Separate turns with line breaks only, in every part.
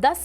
10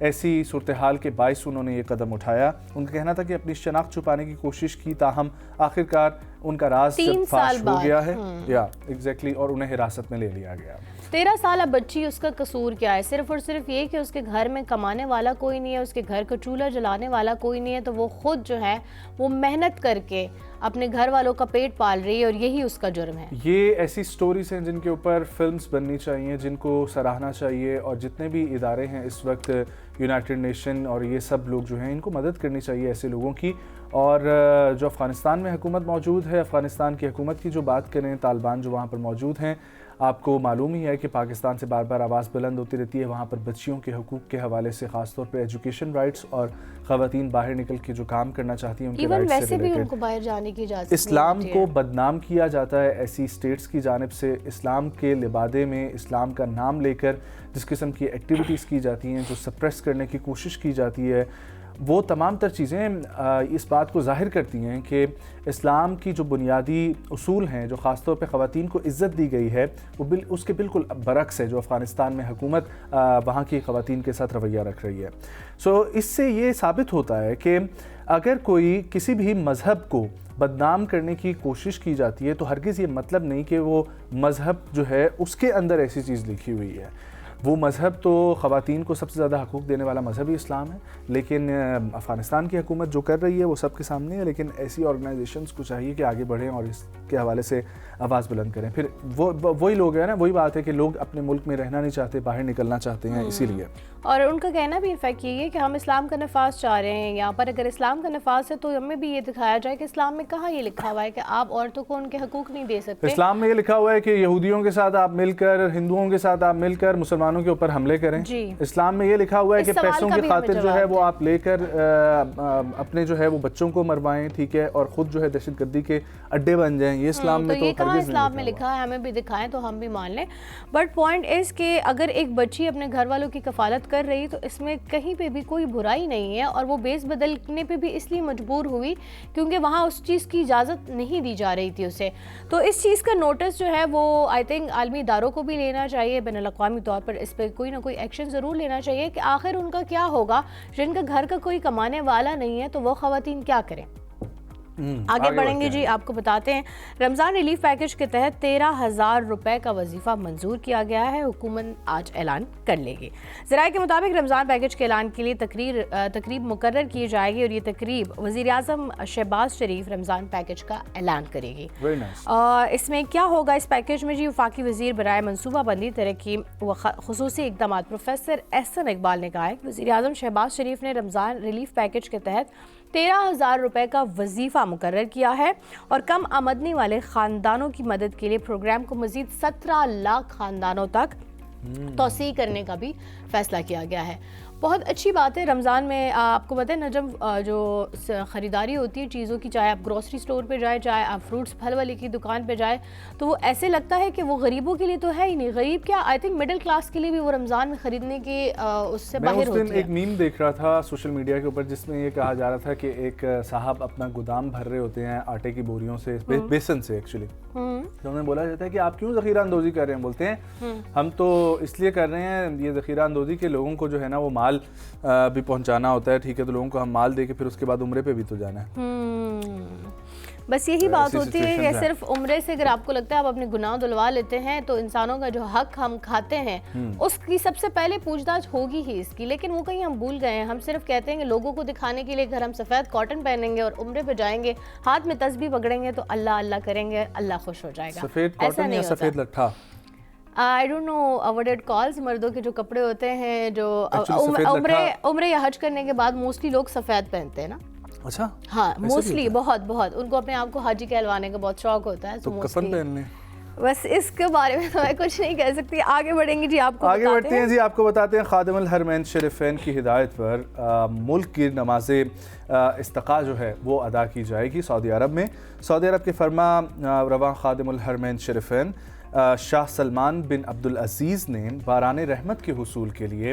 ایسی صورتحال کے باعث انہوں نے یہ قدم اٹھایا. ان کا کہنا تھا کہ اپنی شناخت چھپانے کی کوشش کی, تاہم آخرکار ان کا راز جب فاش ہو گیا ہے ایگزیکٹلی اور انہیں حراست میں لے لیا گیا.
13 سالہ بچی, اس کا قصور کیا ہے؟ صرف اور صرف یہ کہ اس کے گھر میں کمانے والا کوئی نہیں ہے, اس کے گھر کا چولہا جلانے والا کوئی نہیں ہے, تو وہ خود جو ہے وہ محنت کر کے اپنے گھر والوں کا پیٹ پال رہی ہے اور یہی اس کا جرم ہے.
یہ ایسی سٹوریز ہیں جن کے اوپر فلمز بننی چاہیے, جن کو سراہنا چاہیے, اور جتنے بھی ادارے ہیں اس وقت یونائٹڈ نیشن اور یہ سب لوگ جو ہیں ان کو مدد کرنی چاہیے ایسے لوگوں کی. اور جو افغانستان میں حکومت موجود ہے, افغانستان کی حکومت کی جو بات کریں, طالبان جو وہاں پر موجود ہیں, آپ کو معلوم ہی ہے کہ پاکستان سے بار بار آواز بلند ہوتی رہتی ہے وہاں پر بچیوں کے حقوق کے حوالے سے, خاص طور پہ ایجوکیشن رائٹس اور خواتین باہر نکل کے جو کام کرنا چاہتی ہیں ان کے رائٹس سے
بھی ان کو باہر جانے کی اجازت.
اسلام کو بدنام کیا جاتا ہے ایسی اسٹیٹس کی جانب سے, اسلام کے لبادے میں اسلام کا نام لے کر جس قسم کی ایکٹیویٹیز کی جاتی ہیں, جو سپریس کرنے کی کوشش کی جاتی ہے, وہ تمام تر چیزیں اس بات کو ظاہر کرتی ہیں کہ اسلام کی جو بنیادی اصول ہیں, جو خاص طور پہ خواتین کو عزت دی گئی ہے, وہ اس کے بالکل برعکس ہے جو افغانستان میں حکومت وہاں کی خواتین کے ساتھ رویہ رکھ رہی ہے. سو اس سے یہ ثابت ہوتا ہے کہ اگر کوئی کسی بھی مذہب کو بدنام کرنے کی کوشش کی جاتی ہے تو ہرگز یہ مطلب نہیں کہ وہ مذہب جو ہے اس کے اندر ایسی چیز لکھی ہوئی ہے. وہ مذہب تو خواتین کو سب سے زیادہ حقوق دینے والا مذہب ہی اسلام ہے, لیکن افغانستان کی حکومت جو کر رہی ہے وہ سب کے سامنے ہے, لیکن ایسی آرگنائزیشنز کو چاہیے کہ آگے بڑھیں اور اس کے حوالے سے آواز بلند کریں. پھر وہی لوگ ہیں نا, وہی بات ہے کہ لوگ اپنے ملک میں رہنا نہیں چاہتے, باہر نکلنا چاہتے ہیں, اسی لیے.
اور ان کا کہنا بھی انفیکٹ یہ ہے کہ ہم اسلام کا نفاذ چاہ رہے ہیں یہاں پر. اگر اسلام کا نفاذ ہے تو ہمیں بھی یہ دکھایا جائے کہ اسلام میں کہاں یہ لکھا ہوا ہے کہ آپ عورتوں کو ان کے حقوق نہیں دے سکتے.
اسلام میں یہ لکھا ہوا ہے کہ یہودیوں کے ساتھ آپ مل کر, ہندوؤں کے ساتھ آپ مل کر مسلمانوں کے اوپر حملے کریں. اسلام میں یہ لکھا ہوا ہے کہ پیسوں کی خاطر جو ہے وہ آپ لے کر اپنے جو ہے وہ بچوں کو مروائیں, ٹھیک ہے, اور خود جو ہے دہشت گردی کے اڈے بن جائیں. یہ اسلام میں تو
کہاں اسلام میں لکھا ہے, ہمیں بھی دکھائیں تو ہم بھی مان لیں. بٹ پوائنٹ از کہ اگر ایک بچی اپنے گھر والوں کی کفالت کر رہی تو اس میں کہیں پہ بھی کوئی برائی نہیں ہے, اور وہ بیس بدلنے پہ بھی اس لیے مجبور ہوئی کیونکہ وہاں اس چیز کی اجازت نہیں دی جا رہی تھی اسے. تو اس چیز کا نوٹس جو ہے وہ آئی تھنک عالمی اداروں کو بھی لینا چاہیے, بین الاقوامی طور پر اس پہ کوئی نہ کوئی ایکشن ضرور لینا چاہیے کہ آخر ان کا کیا ہوگا جن کا گھر کا کوئی کمانے والا نہیں ہے, تو وہ خواتین کیا کریں. آگے بڑھیں گے جی, آپ کو بتاتے ہیں رمضان ریلیف پیکج کے تحت 13,000 روپے کا وظیفہ منظور کیا گیا ہے. حکومت آج اعلان کر لے گی. ذرائع کے مطابق رمضان پیکج کے اعلان کے لیے تقریب مقرر کی جائے گی, اور یہ تقریب وزیر اعظم شہباز شریف رمضان پیکج کا اعلان کرے گی. اس میں کیا ہوگا اس پیکج میں جی؟ وفاقی وزیر برائے منصوبہ بندی, ترقی و خصوصی اقدامات پروفیسر احسن اقبال نے کہا ہے کہ وزیر اعظم شہباز شریف نے رمضان ریلیف پیکج کے تحت 13,000 روپے کا وظیفہ مقرر کیا ہے, اور کم آمدنی والے خاندانوں کی مدد کے لیے پروگرام کو مزید 17 لاکھ خاندانوں تک توسیع کرنے کا بھی فیصلہ کیا گیا ہے. بہت اچھی بات ہے. رمضان میں آپ کو پتہ ہے نا, جب جو خریداری ہوتی ہے چیزوں کی, چاہے آپ گروسری سٹور پہ جائیں, چاہے آپ فروٹس پھل والے کی دکان پہ جائیں, تو وہ ایسے لگتا ہے کہ وہ غریبوں کے لیے تو ہے ہی نہیں. غریب کیا, آئی تھنک مڈل کلاس کے لیے بھی وہ رمضان میں خریدنے کے اس سے باہر ہوتی ہے.
میں اس دن ایک میم دیکھ رہا تھا سوشل میڈیا کے اوپر جس میں یہ کہا جا رہا تھا کہ ایک صاحب اپنا گودام بھر رہے ہوتے ہیں آٹے کی بوریوں سے, بیسن سے ایکچولی, تو انہیں بولا جاتا ہے کہ آپ کیوں ذخیرہ اندوزی کر رہے ہیں؟ بولتے ہیں ہم تو اس لیے کر رہے ہیں یہ ذخیرہ اندوزی کہ لوگوں کو جو ہے نا وہ مال بھی پہنچانا ہوتا ہے, ٹھیک ہے, تو لوگوں کو ہم مال دے کے پھر اس کے بعد عمرے پہ بھی تو جانا ہے.
بس یہی بات ہوتی ہے کہ صرف عمرے سے اگر آپ کو لگتا ہے آپ اپنے گناہ دلوا لیتے ہیں تو انسانوں کا جو حق ہم کھاتے ہیں اس کی سب سے پہلے پوچھ تاچھ ہوگی ہی اس کی. لیکن وہ کہیں ہم بھول گئے ہیں. ہم صرف کہتے ہیں کہ لوگوں کو دکھانے کے لیے اگر ہم سفید کاٹن پہنیں گے اور عمرے پہ جائیں گے, ہاتھ میں تسبیح پکڑیں گے تو اللہ اللہ کریں گے, اللہ خوش ہو جائے گا.
سفید کاٹن یا سفید لٹھا,
I don't know what it calls. مردوں کے جو کپڑے ہوتے ہیں جو عمرے یا حج کرنے کے بعد موسٹلی لوگ سفید پہنتے ہیں نا.
اچھا,
ہاں موسٹلی بہت ان کو اپنے آپ کو حاجی کہلوانے کا بہت شوق ہوتا ہے.
تو کفن پہن لیں.
بس اس کے بارے میں تو میں کچھ نہیں کہہ سکتی. آگے بڑھیں گے جی, آپ کو
آگے بڑھتے ہیں جی. آپ کو بتاتے ہیں خادم الحرمین شریفین کی ہدایت پر ملک کی نماز استسقاء جو ہے وہ ادا کی جائے گی سعودی عرب میں. سعودی عرب کے فرما رواں خادم الحرمین شریفین شاہ سلمان بن عبدالعزیز نے باران رحمت کے حصول کے لیے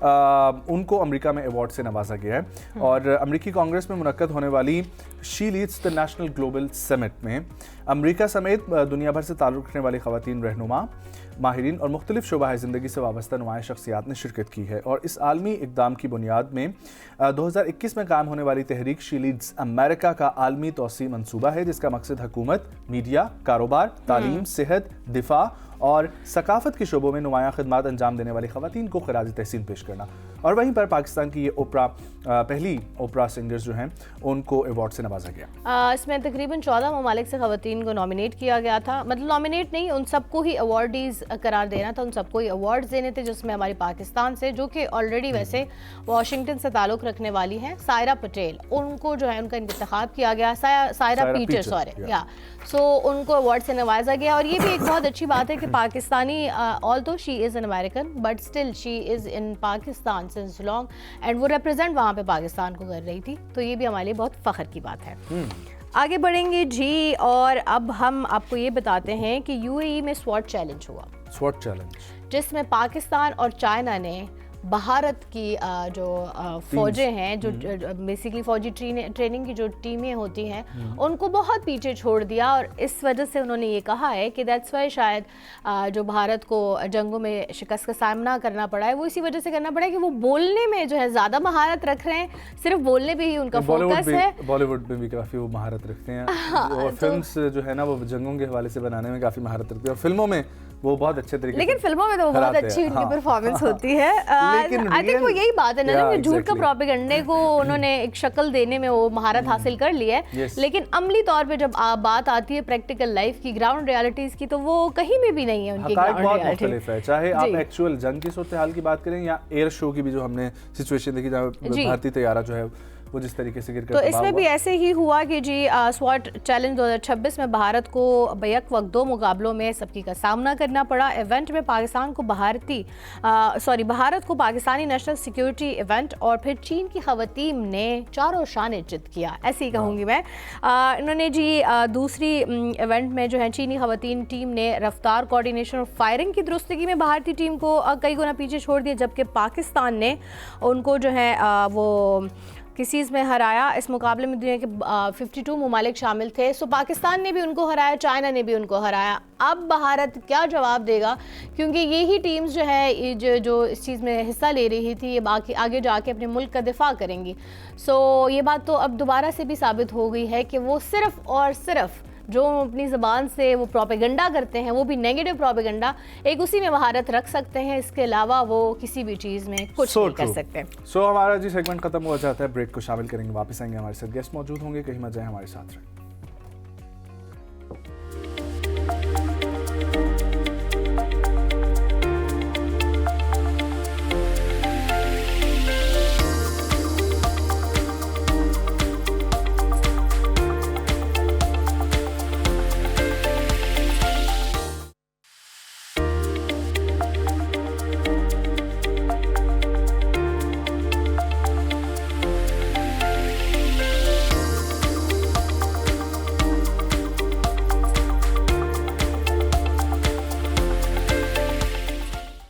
ان کو امریکہ میں ایوارڈ سے نوازا گیا ہے. اور امریکی کانگریس میں منعقد ہونے والی شی لیڈز دی نیشنل گلوبل سمٹ میں امریکہ سمیت دنیا بھر سے تعلق رکھنے والی خواتین رہنما، ماہرین اور مختلف شعبہ زندگی سے وابستہ نمایاں شخصیات نے شرکت کی ہے. اور اس عالمی اقدام کی بنیاد میں 2021 میں قائم ہونے والی تحریک شی لیڈز امریکہ کا عالمی توسیع منصوبہ ہے، جس کا مقصد حکومت، میڈیا، کاروبار، تعلیم، صحت، دفاع اور ثقافت کے شعبوں میں نمایاں خدمات انجام دینے والی خواتین کو خراج تحسین پیش کرنا. اور وہیں پر پاکستان کی یہ اوپرا پہلی اوپرا سنگرز جو ہیں ان کو ایوارڈ سے نوازا گیا.
اس میں تقریباً 14 ممالک سے خواتین کو نامینیٹ کیا گیا تھا. مطلب نامینیٹ نہیں، ان سب کو ہی ایوارڈیز قرار دینا تھا، ان سب کو ہی ایوارڈز دینے تھے، جس میں ہماری پاکستان سے، جو کہ آلریڈی ویسے واشنگٹن سے تعلق رکھنے والی ہیں، سائرہ پٹیل، ان کو جو ہے ان کا انتخاب کیا گیا. سائرہ پیٹر سوری سو ان کو ایوارڈ سے نوازا گیا. اور یہ بھی ایک بہت اچھی بات ہے کہ Pakistani although she is an American but still she is in Pakistan since long and وہ ریپرزینٹ وہاں پہ پاکستان کو کر رہی تھی. تو یہ بھی ہمارے لیے بہت فخر کی بات ہے. آگے بڑھیں گے جی، اور اب ہم آپ کو یہ بتاتے ہیں کہ UAE میں سواٹ چیلنج ہوا،
سواٹ چیلنج،
جس میں پاکستان اور چائنا نے بھارت کی جو فوجیں ہیں، جو بیسیکلی فوجی ٹریننگ کی جو ٹیمیں ہوتی ہیں، ان کو بہت پیچھے چھوڑ دیا. اور اس وجہ سے انہوں نے یہ کہا ہے کہ دیٹس وائی شاید جو بھارت کو جنگوں میں شکست کا سامنا کرنا پڑا ہے وہ اسی وجہ سے کرنا پڑا ہے کہ وہ بولنے میں جو ہے زیادہ مہارت رکھ رہے ہیں، صرف بولنے پہ ہی ان کا فوکس ہے.
بالی ووڈ میں بھی کافی وہ مہارت رکھتے ہیں، اور فلمز جو ہے نا وہ جنگوں کے حوالے سے بنانے میں کافی مہارت رکھتے ہیں، اور فلموں میں وہ بہت اچھے طریقے،
لیکن فلموں میں تو بہت اچھی ان کی پرفارمنس ہوتی ہے. آئی تھنک وہ یہی بات ہے نا کہ جھوٹ کا پروپیگنڈے کو انہوں نے ایک شکل دینے میں وہ مہارت حاصل کر لی ہے. لیکن عملی طور پہ جب بات آتی ہے پریکٹیکل لائف کی، گراؤنڈ ریالٹیز کی، تو وہ کہیں بھی نہیں ہے ان کی گراؤنڈ
بہت مختلف ہے. چاہے آپ ایکچوئل جنگ کی صورتحال کی بات کریں یا ایئر شو کی بھی جو ہم نے سچویشن دیکھی جہاں بھارتی طیارہ جو ہے وہ جس طریقے سے گر کر،
تو اس میں بھی ایسے ہی ہوا کہ جی سواٹ چیلنج 2026 میں بھارت کو بیک وقت 2 مقابلوں میں سبکی کا سامنا کرنا پڑا. ایونٹ میں بھارت کو پاکستانی نیشنل سیکیورٹی ایونٹ اور پھر چین کی خواتین نے چاروں شانے جت کیا، ایسے ہی کہوں گی میں. انہوں نے جی دوسری ایونٹ میں جو ہے چینی خواتین ٹیم نے رفتار، کوآرڈینیشن اور فائرنگ کی درستگی میں بھارتی ٹیم کو کئی گنا پیچھے چھوڑ دیا، جبکہ پاکستان نے ان کو جو ہے وہ کسیز میں ہرایا. اس مقابلے میں دنیا کے 52 ممالک شامل تھے. سو پاکستان نے بھی ان کو ہرایا، چائنا نے بھی ان کو ہرایا. اب بھارت کیا جواب دے گا، کیونکہ یہی ٹیمز جو ہے جو اس چیز میں حصہ لے رہی تھی، یہ باقی آگے جا کے اپنے ملک کا دفاع کریں گی. سو یہ بات تو اب دوبارہ سے بھی ثابت ہو گئی ہے کہ وہ صرف اور صرف جو اپنی زبان سے وہ پروپیگنڈا کرتے ہیں، وہ بھی نیگیٹو پروپیگنڈا، ایک اسی میں مہارت رکھ سکتے ہیں. اس کے علاوہ وہ کسی بھی چیز میں کچھ نہیں کر سکتے.
سو ہمارا جی سیگمنٹ ختم ہو جاتا ہے، بریک کو شامل کریں گے، واپس آئیں گے، ہمارے ساتھ گیسٹ موجود ہوں گے، کہیں مت جائیں، ہمارے ساتھ رہیں.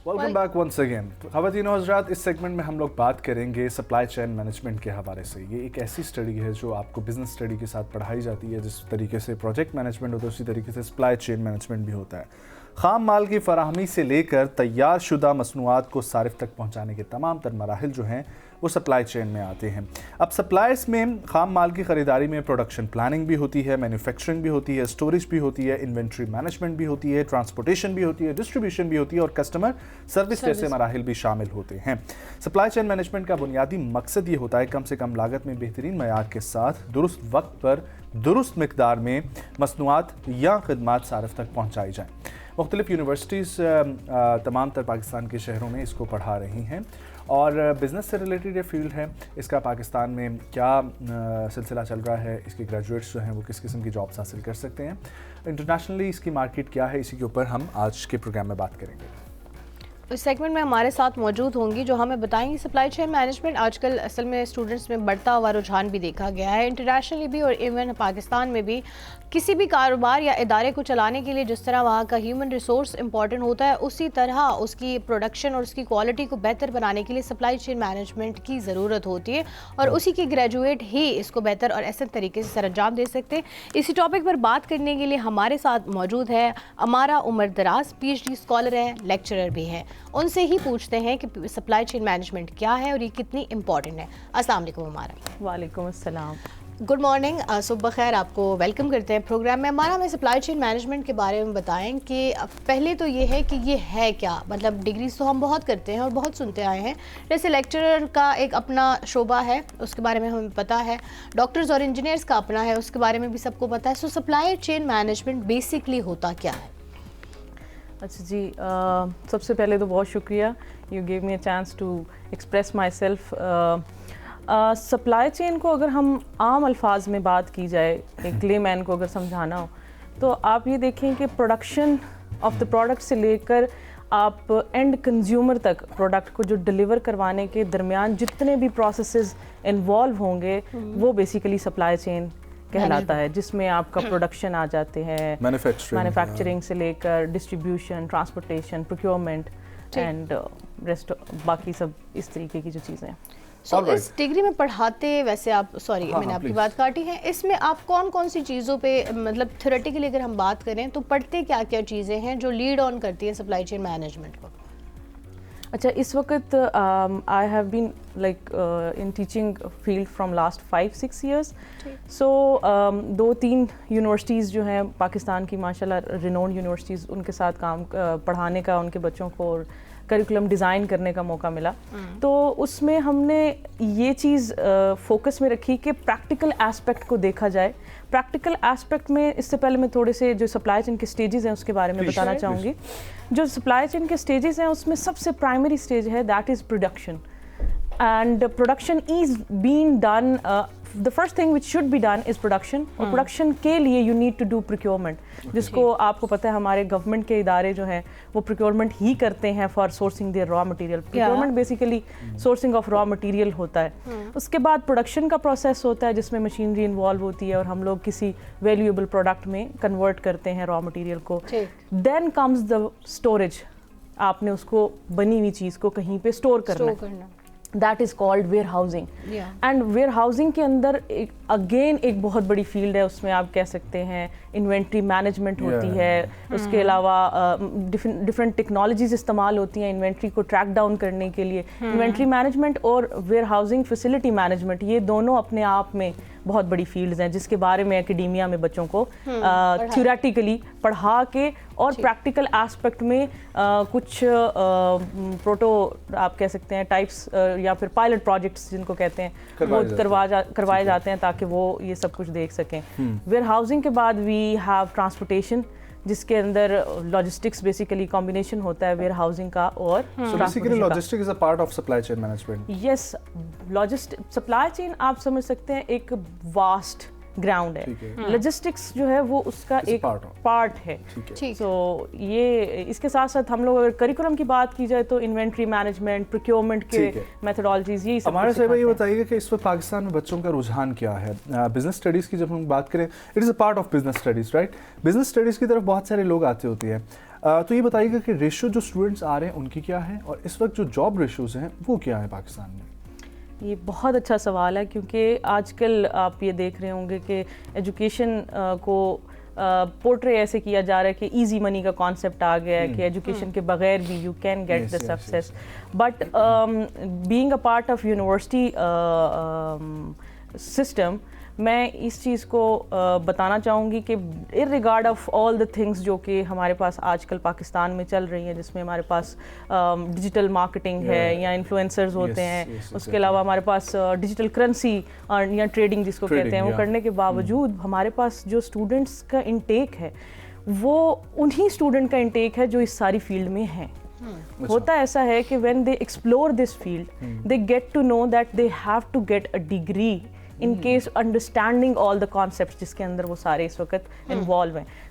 Welcome back once again. خواتین و حضرات، اس سیگمنٹ میں ہم لوگ بات کریں گے سپلائی چین مینجمنٹ کے حوالے سے. یہ ایک ایسی اسٹڈی ہے جو آپ کو بزنس اسٹڈی کے ساتھ پڑھائی جاتی ہے. جس طریقے سے پروجیکٹ مینجمنٹ ہوتا ہے اسی طریقے سے سپلائی چین مینجمنٹ بھی ہوتا ہے. خام مال کی فراہمی سے لے کر تیار شدہ مصنوعات کو صارف تک پہنچانے کے تمام تر مراحل جو ہیں وہ سپلائی چین میں آتے ہیں. اب سپلائرز میں خام مال کی خریداری میں پروڈکشن پلاننگ بھی ہوتی ہے، مینوفیکچرنگ بھی ہوتی ہے، اسٹوریج بھی ہوتی ہے، انوینٹری مینجمنٹ بھی ہوتی ہے، ٹرانسپورٹیشن بھی ہوتی ہے، ڈسٹریبیوشن بھی ہوتی ہے، اور کسٹمر سروس جیسے مراحل بھی شامل ہوتے ہیں. سپلائی چین مینجمنٹ کا بنیادی مقصد یہ ہوتا ہے کم سے کم لاگت میں بہترین معیار کے ساتھ درست وقت پر درست مقدار میں مصنوعات یا خدمات صارف تک پہنچائی جائیں. مختلف یونیورسٹیز تمام تر پاکستان کے شہروں میں اس کو پڑھا رہی ہیں، اور بزنس سے ریلیٹڈ یہ فیلڈ ہے. اس کا پاکستان میں کیا سلسلہ چل رہا ہے، اس کے گریجویٹس جو ہیں وہ کس قسم کی جابس حاصل کر سکتے ہیں، انٹرنیشنلی اس کی مارکیٹ کیا ہے، اسی کے اوپر ہم آج کے پروگرام میں بات کریں گے.
اس سیگمنٹ میں ہمارے ساتھ موجود ہوں گی جو ہمیں بتائیں گی سپلائی چین مینجمنٹ آج کل اصل میں اسٹوڈنٹس میں بڑھتا ہوا رجحان بھی دیکھا گیا ہے انٹرنیشنلی بھی اور ایون پاکستان میں بھی. کسی بھی کاروبار یا ادارے کو چلانے کے لیے جس طرح وہاں کا ہیومن ریسورس امپورٹنٹ ہوتا ہے اسی طرح اس کی پروڈکشن اور اس کی کوالٹی کو بہتر بنانے کے لیے سپلائی چین مینجمنٹ کی ضرورت ہوتی ہے اور اسی کے گریجویٹ ہی اس کو بہتر اور احسن طریقے سے سر انجام دے سکتے ہیں. اسی ٹاپک پر بات کرنے کے لیے ہمارے ساتھ موجود ہے امارا عمر دراز, پی ایچ ڈی اسکالر ہے, لیکچرر بھی ہے. ان سے ہی پوچھتے ہیں کہ سپلائی چین مینجمنٹ کیا ہے اور یہ کتنی امپورٹنٹ ہے. السلام علیکم امارا.
وعلیکم السلام.
گڈ مارننگ, صبح خیر, آپ کو ویلکم کرتے ہیں پروگرام میں. ہمارا ہمیں سپلائی چین مینجمنٹ کے بارے میں بتائیں کہ پہلے تو یہ ہے کہ یہ ہے کیا. مطلب ڈگریز تو ہم بہت کرتے ہیں اور بہت سنتے آئے ہیں, جیسے لیکچرر کا ایک اپنا شعبہ ہے اس کے بارے میں ہمیں پتہ ہے, ڈاکٹرز اور انجینئرز کا اپنا ہے اس کے بارے میں بھی سب کو پتہ ہے. سو سپلائی چین مینجمنٹ بیسکلی ہوتا کیا ہے؟
اچھا جی, سب سے پہلے تو بہت شکریہ, you gave me a chance to express myself. Supply chain کو اگر ہم عام الفاظ میں بات کی جائے, ایک لے مین کو اگر سمجھانا ہو تو آپ یہ دیکھیں کہ پروڈکشن آف دا پروڈکٹ سے لے کر آپ اینڈ کنزیومر تک پروڈکٹ کو جو ڈلیور کروانے کے درمیان جتنے بھی پروسیسز انوالو ہوں گے وہ بیسیکلی سپلائی چین کہلاتا ہے, جس میں آپ کا پروڈکشن آ جاتے ہیں, مینوفیکچرنگ سے لے کر distribution, transportation, procurement and rest باقی سب اس طریقے کی جو چیزیں.
سو اس ڈگری میں پڑھاتے, ویسے آپ سوری میں نے آپ کی بات کاٹی ہے, اس میں آپ کون کون سی چیزوں پہ مطلب تھیوریٹیکلی اگر ہم بات کریں تو پڑھتے کیا کیا چیزیں ہیں جو لیڈ آن کرتی ہے سپلائی چین مینجمنٹ کو؟
اچھا, اس وقت آئی have been like in teaching field from last 5-6 years. So 2-3 universities جو ہیں پاکستان کی ماشاء اللہ رینونڈ یونیورسٹیز, ان کے ساتھ کام پڑھانے کا ان کے بچوں کو کریکولم ڈیزائن کرنے کا موقع ملا. تو اس میں ہم نے یہ چیز فوکس میں رکھی کہ پریکٹیکل ایسپیکٹ کو دیکھا جائے. پریکٹیکل ایسپیکٹ میں اس سے پہلے میں تھوڑے سے جو سپلائی چین کے سٹیجز ہیں اس کے بارے میں بتانا چاہوں گی. جو سپلائی چین کے سٹیجز ہیں اس میں سب سے پرائمری سٹیج ہے that is production, and production is been done. the first thing which should be done is production, اور پروڈکشن کے لیے you need to do procurement, جس کو آپ کو پتہ ہے ہمارے گورنمنٹ کے ادارے جو ہیں وہ procurement ہی کرتے ہیں for sourcing their raw material. procurement basically sourcing of raw material ہوتا ہے. اس کے بعد پروڈکشن کا پروسیس ہوتا ہے جس میں مشینری انوالو ہوتی ہے اور ہم لوگ کسی ویلیویبل پروڈکٹ میں کنورٹ کرتے ہیں raw material کو. then comes the storage, آپ نے اس کو بنی ہوئی چیز کو کہیں پہ اسٹور کرنا. That is called warehousing. And warehousing کے اندر اگین ایک بہت بڑی فیلڈ ہے, اس میں آپ کہہ سکتے ہیں انوینٹری مینجمنٹ ہوتی ہے, اس کے علاوہ ڈفرینٹ ٹیکنالوجیز استعمال ہوتی ہیں انوینٹری کو ٹریک ڈاؤن کرنے کے لیے. انوینٹری مینجمنٹ اور ویئر ہاؤسنگ فیسلٹی مینجمنٹ یہ دونوں اپنے آپ میں بہت بڑی فیلڈز ہیں جس کے بارے میں اکیڈیمیا میں بچوں کو تھیوریٹیکلی پڑھا کے اور پریکٹیکل ایسپیکٹ میں کچھ پروٹو آپ کہہ سکتے ہیں ٹائپس یا پھر پائلٹ پروجیکٹس جن کو کہتے ہیں وہ کروائے جاتے ہیں تاکہ وہ یہ سب کچھ دیکھ سکیں. ویئر ہاؤسنگ کے بعد وی ہیو ٹرانسپورٹیشن, جس کے اندر لاجسٹکس بیسیکلی کمبینیشن ہوتا ہے ویئر ہاؤسنگ کا اور
logistic is a part of supply chain management.
Yes, supply chain آپ سمجھ سکتے ہیں ایک واسٹ گراؤنڈ ہے, لاجسٹکس جو ہے وہ اس کا ایک پارٹ ہے. تو یہ اس کے ساتھ ساتھ ہم لوگ اگر کریکولم کی بات کی جائے تو انوینٹری مینجمنٹ, پروکیورمنٹ کے میتھڈالوجیز, یہی سب.
ہمارے صاحب یہ بتائیے کہ اس وقت پاکستان میں بچوں کا رجحان کیا ہے بزنس اسٹڈیز کی؟ جب ہم بات کریں it is a part of business studies, right? Business studies کی طرف بہت سارے لوگ آتے ہوتے ہیں, تو یہ بتائیے گا کہ ریشو جو اسٹوڈنٹس آ رہے ہیں ان کی کیا ہے, اور اس وقت جو جاب ریشوز ہیں وہ کیا ہے پاکستان میں؟
یہ بہت اچھا سوال ہے, کیونکہ آج کل آپ یہ دیکھ رہے ہوں گے کہ ایجوکیشن کو پورٹرے ایسے کیا جا رہا ہے کہ ایزی منی کا کانسیپٹ آ گیا ہے کہ ایجوکیشن کے بغیر بھی you can get the success. But being a part of university system, میں اس چیز کو بتانا چاہوں گی کہ in regard of all the things جو کہ ہمارے پاس آج کل پاکستان میں چل رہی ہیں, جس میں ہمارے پاس ڈیجیٹل مارکیٹنگ ہے یا انفلوئنسرز ہوتے ہیں, اس کے علاوہ ہمارے پاس ڈیجیٹل کرنسی یا ٹریڈنگ جس کو کہتے ہیں, وہ کرنے کے باوجود ہمارے پاس جو اسٹوڈنٹس کا انٹیک ہے وہ انہی اسٹوڈنٹ کا انٹیک ہے جو اس ساری فیلڈ میں ہیں. ہوتا ایسا ہے کہ when they explore this field they get to know that they have to get a degree in case understanding all the concepts جس کے اندر وہ سارے اس وقت انوالو ہیں.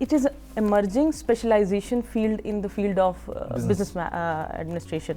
it is emerging specialization field in the field of business administration.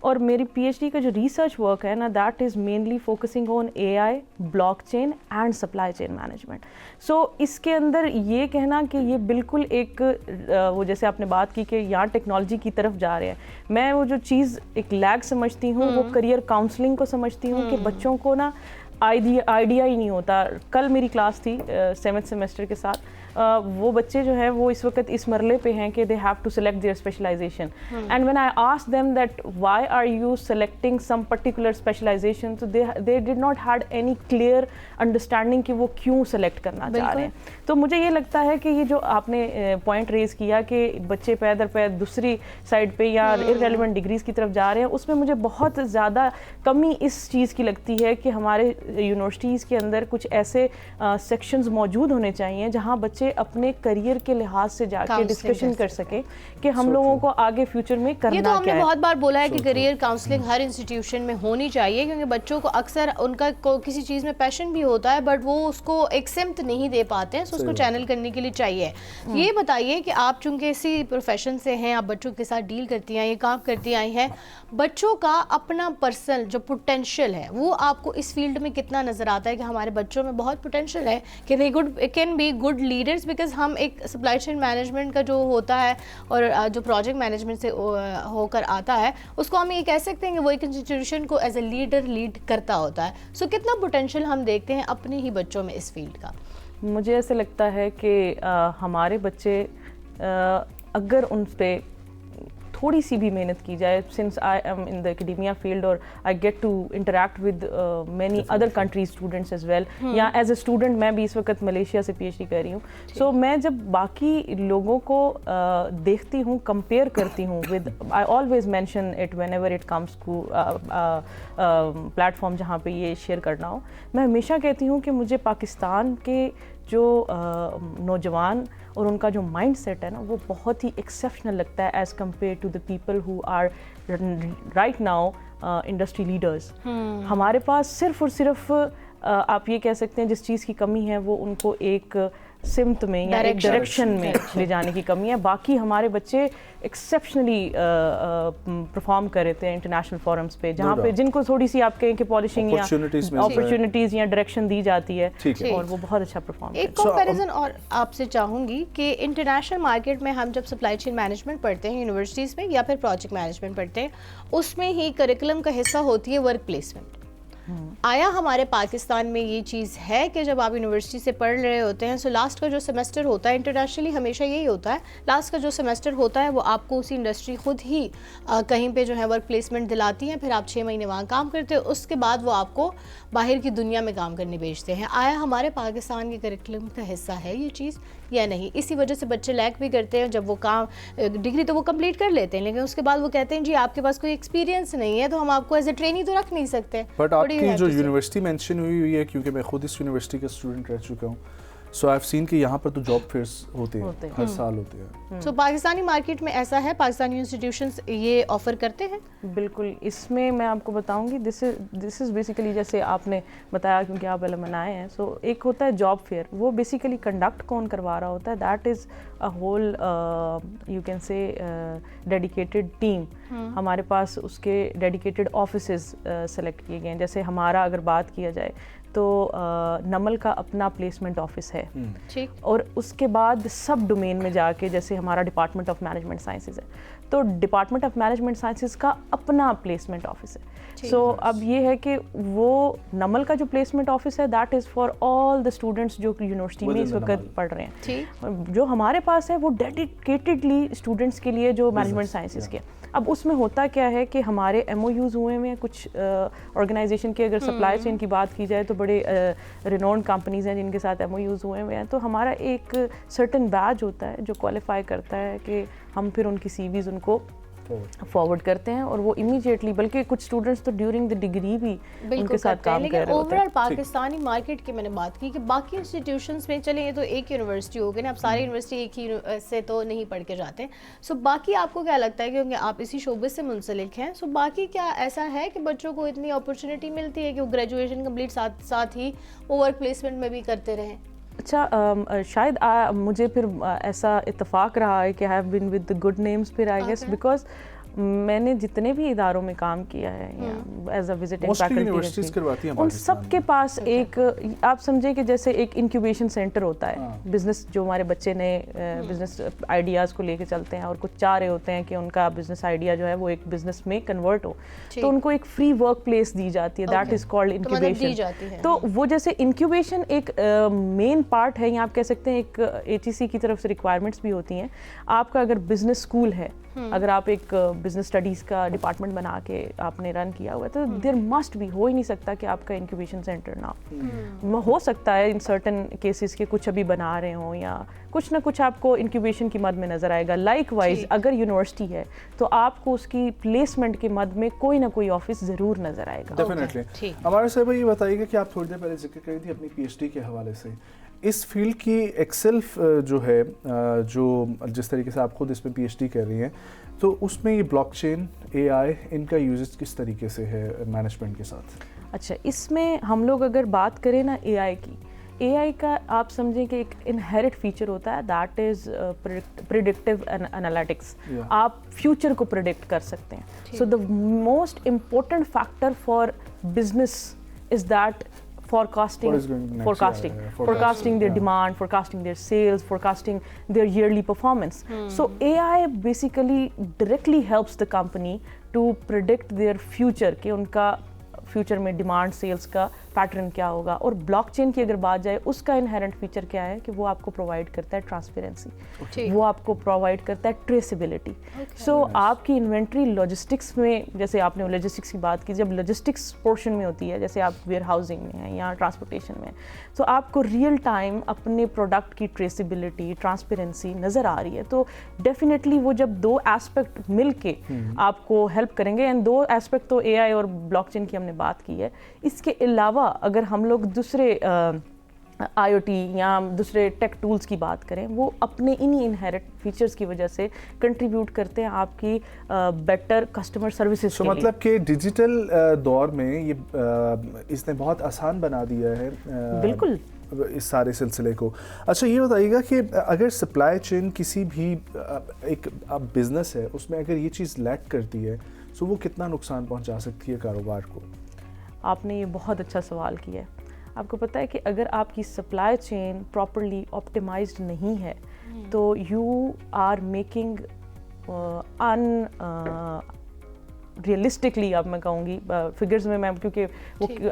اور میری P H D کا جو ریسرچ ورک ہے نا that is mainly focusing on A I, blockchain and supply chain management. So اس کے اندر یہ کہنا کہ یہ بالکل ایک وہ جیسے آپ نے بات کی کہ یہاں ٹیکنالوجی کی طرف جا رہے ہیں, میں وہ جو چیز ایک لیگ سمجھتی ہوں وہ کریئر کاؤنسلنگ کو سمجھتی ہوں کہ بچوں کو نا آئیڈیا ہی نہیں ہوتا. کل میری کلاس تھی 7th سیمسٹر کے ساتھ, وہ بچے جو ہیں وہ اس وقت اس مرحلے پہ ہیں کہ they have to select their specialization, and when I ask them that why are you selecting some particular specialization, تو they did not had any clear understanding کہ وہ کیوں سلیکٹ کرنا چاہ رہے ہیں. تو مجھے یہ لگتا ہے کہ یہ جو آپ نے پوائنٹ ریز کیا کہ بچے پے در پے دوسری سائڈ پہ یا ارریلیونٹ ڈگریز کی طرف جا رہے ہیں, اس میں مجھے بہت زیادہ کمی اس چیز کی لگتی ہے کہ ہمارے یونیورسٹیز کے اندر کچھ ایسے سیکشنز موجود ہونے چاہیے جہاں بچے اپنے کریئر کے لحاظ سے جا کے ڈسکشن کر سکیں کہ ہم لوگوں کو آگے فیوچر میں کرنا کیا ہے.
یہ تو ہم نے بہت بار بولا ہے کہ کریئر کاؤنسلنگ ہر انسٹیٹیوشن میں ہونی چاہیے, کیونکہ بچوں کو اکثر ان کا کسی چیز میں پیشن بھی ہوتا ہے بٹ وہ اس کو ایک سمت نہیں دے پاتے ہیں, سو اس کو چینل کرنے کے لیے چاہیے. یہ بتائیے کہ آپ چونکہ اسی پروفیشن سے ہیں, آپ بچوں کے ساتھ ڈیل کرتی ہیں, یہ کام کرتی آئی ہیں, بچوں کا اپنا پرسنل جو پوٹینشیل ہے وہ آپ کو اس فیلڈ میں کتنا نظر آتا ہے کہ ہمارے بچوں میں بہت پوٹینشیل ہے کہ they can be good leaders, because ہم ایک سپلائی چین مینجمنٹ کا جو ہوتا ہے اور جو پروجیکٹ مینجمنٹ سے ہو کر آتا ہے اس کو ہم یہ کہہ سکتے ہیں کہ وہ ایک انسٹیٹیوشن کو ایز اے لیڈر لیڈ کرتا ہوتا ہے. سو کتنا پوٹینشیل ہم دیکھتے ہیں اپنے ہی بچوں میں اس فیلڈ کا؟
مجھے ایسا لگتا ہے کہ ہمارے بچے اگر ان پہ تھوڑی سی بھی محنت کی جائے, since I am in the academia field اور I get to interact with many other countries students as well, یا ایز اے اسٹوڈنٹ میں بھی اس وقت ملیشیا سے پی ایچ ڈی کر رہی ہوں. سو میں جب باقی لوگوں کو دیکھتی ہوں, کمپیئر کرتی ہوں with, I always mention it whenever it comes to platform جہاں پہ یہ شیئر کرنا ہو, میں ہمیشہ کہتی ہوں کہ مجھے پاکستان کے جو نوجوان اور ان کا جو مائنڈ سیٹ ہے نا وہ بہت ہی ایکسیپشنل لگتا ہے as compare to the people who are right now industry leaders. ہمارے پاس صرف اور صرف آپ یہ کہہ سکتے ہیں جس چیز کی کمی ہے وہ ان کو ایک سمت میں یا ایک ڈائریکشن میں لے جانے کی کمی ہے. باقی ہمارے بچے ایکسیپشنلی پرفارم کر رہے تھے انٹرنیشنل فورمز پہ, جہاں پہ جن کو تھوڑی سی آپ کہیں کہ پالیشنگ یا اپرچونیٹیز یا ڈائریکشن دی جاتی ہے, اور وہ بہت اچھا پرفارم کرتے ہیں.
ایک کمپیریزن اور آپ سے چاہوں گی کہ انٹرنیشنل مارکیٹ میں ہم جب سپلائی چین مینجمنٹ پڑھتے ہیں یونیورسٹیز میں یا پھر پروجیکٹ مینجمنٹ پڑھتے ہیں, اس میں ہی کریکولم کا حصہ ہوتی ہے ورک پلیسمنٹ. آیا ہمارے پاکستان میں یہ چیز ہے کہ جب آپ یونیورسٹی سے پڑھ رہے ہوتے ہیں, سو لاسٹ کا جو سیمسٹر ہوتا ہے, انٹرنیشنلی ہمیشہ یہی ہوتا ہے, لاسٹ کا جو سیمسٹر ہوتا ہے وہ آپ کو اسی انڈسٹری خود ہی کہیں پہ جو ہے ورک پلیسمنٹ دلاتی ہیں, پھر آپ 6 مہینے وہاں کام کرتے ہیں, اس کے بعد وہ آپ کو باہر کی دنیا میں کام کرنے بھیجتے ہیں. آیا ہمارے پاکستان کے کریکولم کا حصہ ہے یہ چیز یا نہیں؟ اسی وجہ سے بچے لیک بھی کرتے ہیں, جب وہ کام ڈگری تو وہ کمپلیٹ کر لیتے ہیں لیکن اس کے بعد وہ کہتے ہیں جی آپ کے پاس کوئی ایکسپیرینس نہیں ہے تو ہم آپ کو ایز اے ٹرینی تو رکھ نہیں سکتے.
بٹ آپ کی جو یونیورسٹی مینشن ہوئی ہے, کیونکہ میں خود اس یونیورسٹی کا اسٹوڈنٹ رہ چکا ہوں, سو آئی ہیو سین کہ یہاں پر تو جاب فیئرس ہوتے ہیں, ہر سال ہوتے ہیں.
سو پاکستانی مارکیٹ میں ایسا ہے, پاکستانی انسٹیٹیوشنز یہ آفر کرتے ہیں؟
بالکل. اس میں آپ کو بتاؤں گی دس از بیسیکلی جیسے آپ نے بتایا کیونکہ آپ الومنائی ہیں, سو ایک ہوتا ہے جاب فیئر, وہ بیسیکلی کنڈکٹ کون کروا رہا ہوتا ہے, that is a whole you can say dedicated team. ہمارے پاس اس کے ڈیڈیکیٹڈ آفیسز سلیکٹ کیے گئے ہیں. جیسے ہمارا اگر بات کیا جائے تو نمل کا اپنا پلیسمنٹ آفس ہے, اور اس کے بعد سب ڈومین میں جا کے جیسے ہمارا ڈپارٹمنٹ آف مینجمنٹ سائنسز ہے تو ڈپارٹمنٹ آف مینجمنٹ سائنسز کا اپنا پلیسمنٹ آفس ہے. سو اب یہ ہے کہ وہ نمل کا جو پلیسمنٹ آفس ہے that is for all the students جو یونیورسٹی میں اس وقت پڑھ رہے ہیں. جو ہمارے پاس ہے وہ ڈیڈیکیٹڈلی اسٹوڈنٹس کے لیے جو مینجمنٹ سائنسز کے. اب اس میں ہوتا کیا ہے کہ ہمارے ایم او یوز ہوئے ہیں کچھ آرگنائزیشن کے, اگر سپلائی چین کی بات کی جائے تو بڑے رینونڈ کمپنیز ہیں جن کے ساتھ ایم او یوز ہوئے ہیں, تو ہمارا ایک سرٹن بیج ہوتا ہے جو کوالیفائی کرتا ہے کہ ہم پھر ان کی سی ویز ان کو فارورڈ کرتے ہیں, اور وہ امیجیٹلی, بلکہ کچھ اسٹوڈنٹس تو ڈیورنگ دا ڈگری بھی ان کے ساتھ کام کر رہے ہوتے ہیں.
اوور آل پاکستانی مارکیٹ کی میں نے بات کی کہ باقی انسٹیٹیوشنس میں چلیں یہ تو ایک یونیورسٹی ہو گئی نا, اب ساری یونیورسٹی ایک ہی سے تو نہیں پڑھ کے جاتے ہیں. سو باقی آپ کو کیا لگتا ہے, کیونکہ آپ اسی شعبے سے منسلک ہیں, سو باقی کیا ایسا ہے کہ بچوں کو اتنی اپرچونیٹی ملتی ہے کہ وہ گریجویشن کمپلیٹ ساتھ ہی وہ ورک پلیسمنٹ میں بھی کرتے رہیں؟
اچھا, شاید مجھے پھر ایسا اتفاق رہا ہے کہ آئی have been with good names پھر آئی گیس, بیکاز میں نے جتنے بھی اداروں میں کام کیا ہے یا ایز اے وزٹنگ فیکلٹی ان سب کے پاس ایک آپ سمجھیں کہ جیسے ایک انکیوبیشن سینٹر ہوتا ہے بزنس، جو ہمارے بچے نئے بزنس آئیڈیاز کو لے کے چلتے ہیں اور کچھ چاہ رہے ہوتے ہیں کہ ان کا بزنس آئیڈیا جو ہے وہ ایک بزنس میں کنورٹ ہو، تو ان کو ایک فری ورک پلیس دی جاتی ہے، دیٹ از کالڈ انکیوبیشن. تو وہ جیسے انکیوبیشن ایک مین پارٹ ہے، یا آپ کہہ سکتے ہیں ایک HEC کی طرف سے ریکوائرمنٹس بھی ہوتی ہیں. آپ کا اگر بزنس اسکول ہے، اگر آپ ایک بزنس اسٹڈیز کا ڈپارٹمنٹ بنا کے آپ نے رن کیا ہوا ہے، تو دیر مسٹ بھی، ہو ہی نہیں سکتا کہ آپ کا انکیوبیشن سینٹر نہ ہو سکتا ہے ان سرٹن کیسز کے کچھ ابھی بنا رہے ہوں یا کچھ نہ کچھ آپ کو انکیوبیشن کی مد میں نظر آئے گا. لائک وائز اگر یونیورسٹی ہے تو آپ کو اس کی پلیسمنٹ کے مد میں کوئی نہ کوئی آفس ضرور نظر آئے گا.
ڈیفینیٹلی. ہمارے صاحب یہ بتائیے گا کہ آپ تھوڑی دیر پہلے ذکر کری تھی اپنی PhD کے حوالے سے، اس فیلڈ کی ایکسیلف جو ہے، جو جس طریقے سے آپ خود اس میں PhD کر رہی ہیں، تو اس میں یہ بلاک چین، AI، ان کا یوزز کس طریقے سے ہے مینجمنٹ کے ساتھ؟
اچھا، اس میں ہم لوگ اگر بات کریں نا AI کی، AI کا آپ سمجھیں کہ ایک انہیرٹ فیچر ہوتا ہے، دیٹ از پریڈکٹیو انالیٹکس. آپ فیوچر کو پریڈکٹ کر سکتے ہیں. So the most important factor for business is that forecasting their demand, forecasting their sales, forecasting their yearly performance. So AI basically directly helps the company to predict their future, کہ ان کا future میں demand sales کا pattern کیا ہوگا. اور block چین کی اگر بات جائے، اس کا انہیرنٹ فیچر کیا ہے کہ وہ آپ کو پرووائڈ کرتا ہے ٹرانسپیرنسی، وہ آپ کو پرووائڈ کرتا ہے ٹریسیبلٹی. سو آپ کی انوینٹری لاجسٹکس میں، جیسے آپ نے لاجسٹکس کی بات کی، جب لاجسٹکس پورشن میں ہوتی ہے، جیسے آپ ویئر ہاؤسنگ میں ہیں یا ٹرانسپورٹیشن میں، تو آپ کو ریئل ٹائم اپنے پروڈکٹ کی ٹریسیبلٹی، ٹرانسپیرنسی نظر آ رہی ہے. تو ڈیفینیٹلی وہ جب دو ایسپیکٹ مل کے آپ کو ہیلپ کریں گے، اینڈ دو ایسپیکٹ تو AI اور بلاک چین کی ہم نے بات کی ہے. اس کے علاوہ اگر ہم لوگ دوسرے IoT یا دوسرے ٹیک ٹولز کی بات کریں، وہ اپنے انہی انہیرٹ فیچرز کی وجہ سے کنٹریبیوٹ کرتے ہیں آپ کی بیٹر کسٹمر سروسز کے لیے.
مطلب کہ ڈیجیٹل دور میں یہ اس نے بہت آسان بنا دیا ہے
بالکل
اس سارے سلسلے کو. اچھا یہ بتائیے گا کہ اگر سپلائی چین کسی بھی ایک بزنس ہے، اس میں اگر یہ چیز لیک کرتی ہے، تو وہ کتنا نقصان پہنچا سکتی ہے کاروبار کو؟
آپ نے یہ بہت اچھا سوال کیا ہے. آپ کو پتہ ہے کہ اگر آپ کی سپلائی چین پراپرلی آپٹیمائزڈ نہیں ہے، تو یو آر میکنگ ریئلسٹکلی، اب میں کہوں گی فگرز میں کیونکہ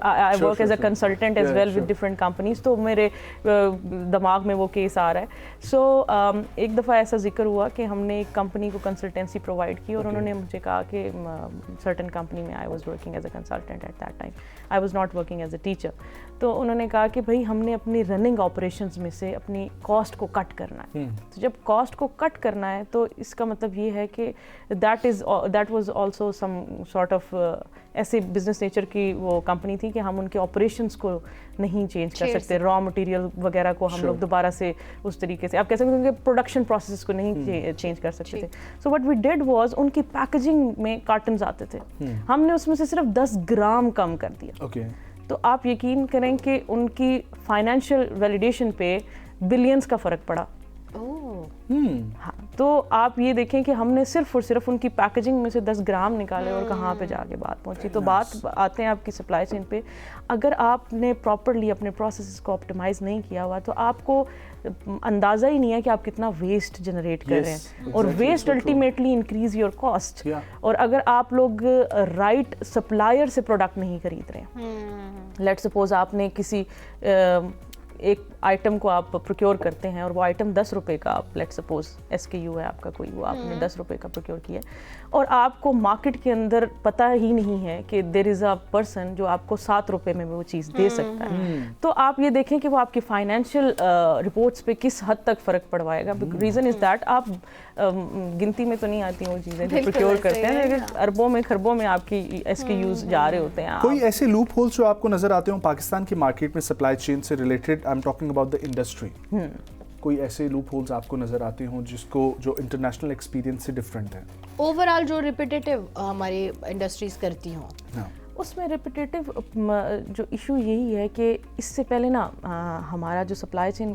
I work as a consultant as well with different companies, تو میرے دماغ میں وہ کیس آ رہا ہے. سو ایک دفعہ ایسا ذکر ہوا کہ ہم نے ایک کمپنی کو کنسلٹنسی پرووائڈ کی، اور انہوں نے مجھے کہا کہ سرٹن کمپنی میں I was working as a consultant at that time, I was not working as a teacher. تو انہوں نے کہا کہ بھائی ہم نے اپنی رننگ آپریشنز میں سے اپنی کاسٹ کو کٹ کرنا ہے. تو جب کاسٹ کو کٹ کرنا ہے تو اس کا مطلب یہ ہے کہ that was also some sort of ایسے بزنس نیچر کی وہ کمپنی تھی کہ ہم ان کے آپریشنس کو نہیں چینج کر سکتے، را مٹیریل وغیرہ کو ہم لوگ دوبارہ سے اس طریقے سے آپ کہہ سکتے ہیں کہ پروڈکشن پروسیس کو نہیں چینج کر سکتے تھے. So what we did was, ان کی پیکیجنگ میں کارٹنز آتے تھے، ہم نے اس میں سے صرف 10 گرام کم کر دیا. تو آپ یقین کریں کہ ان کی فائنینشیل ویلیڈیشن پہ بلینز کا فرق پڑا. ہاں، تو آپ یہ دیکھیں کہ ہم نے صرف اور صرف ان کی پیکیجنگ میں سے 10 گرام نکالے اور کہاں پہ جا کے بات پہنچی. تو بات آتے ہیں آپ کی سپلائی چین پہ. اگر آپ نے پراپرلی اپنے پروسیسز کو آپٹیمائز نہیں کیا ہوا، تو آپ کو اندازہ ہی نہیں ہے کہ آپ کتنا ویسٹ جنریٹ کر رہے ہیں، اور waste ultimately increase your cost. اور اگر آپ لوگ رائٹ سپلائر سے پروڈکٹ نہیں خرید رہے ہیں، لیٹ سپوز آپ نے کسی ایک آئٹم کو آپ پروکیور کرتے ہیں، اور وہ آئٹم 10 روپے کا، آپ لیٹ سپوز SKU ہے آپ کا کوئی، وہ آپ نے 10 روپے کا پروکیور کیا، اور آپ کو مارکیٹ کے اندر پتہ ہی نہیں ہے کہ دیر از اے پرسن جو آپ کو 7 روپے میں وہ چیز دے سکتا ہے. تو آپ یہ دیکھیں کہ وہ آپ کی فائنینشیل رپورٹس پہ کس حد تک فرق پڑوائے گا. ریزن از دیٹ آپ گنتی میں تو نہیں آتی وہ چیزیں جو پروکیور کرتے ہیں، لیکن اربوں میں خربوں میں آپ کی SKUs جا رہے ہوتے ہیں.
کوئی ایسے لوپ ہولز جو آپ کو نظر آتے ہوں پاکستان کی مارکیٹ میں سپلائی چین سے related? I am talking about the industry. کوئی ایسے لوپ ہولز آپ کو نظر آتے ہوں جس کو جو انٹرنیشنل ایکسپیرینس سے ڈفرینٹ ہے؟
اوور آل جو ریپیٹیو ہماری انڈسٹریز کرتی ہوں،
اس میں ریپیٹیو جو ایشو یہی ہے کہ اس سے پہلے نا ہمارا جو سپلائی چین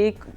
1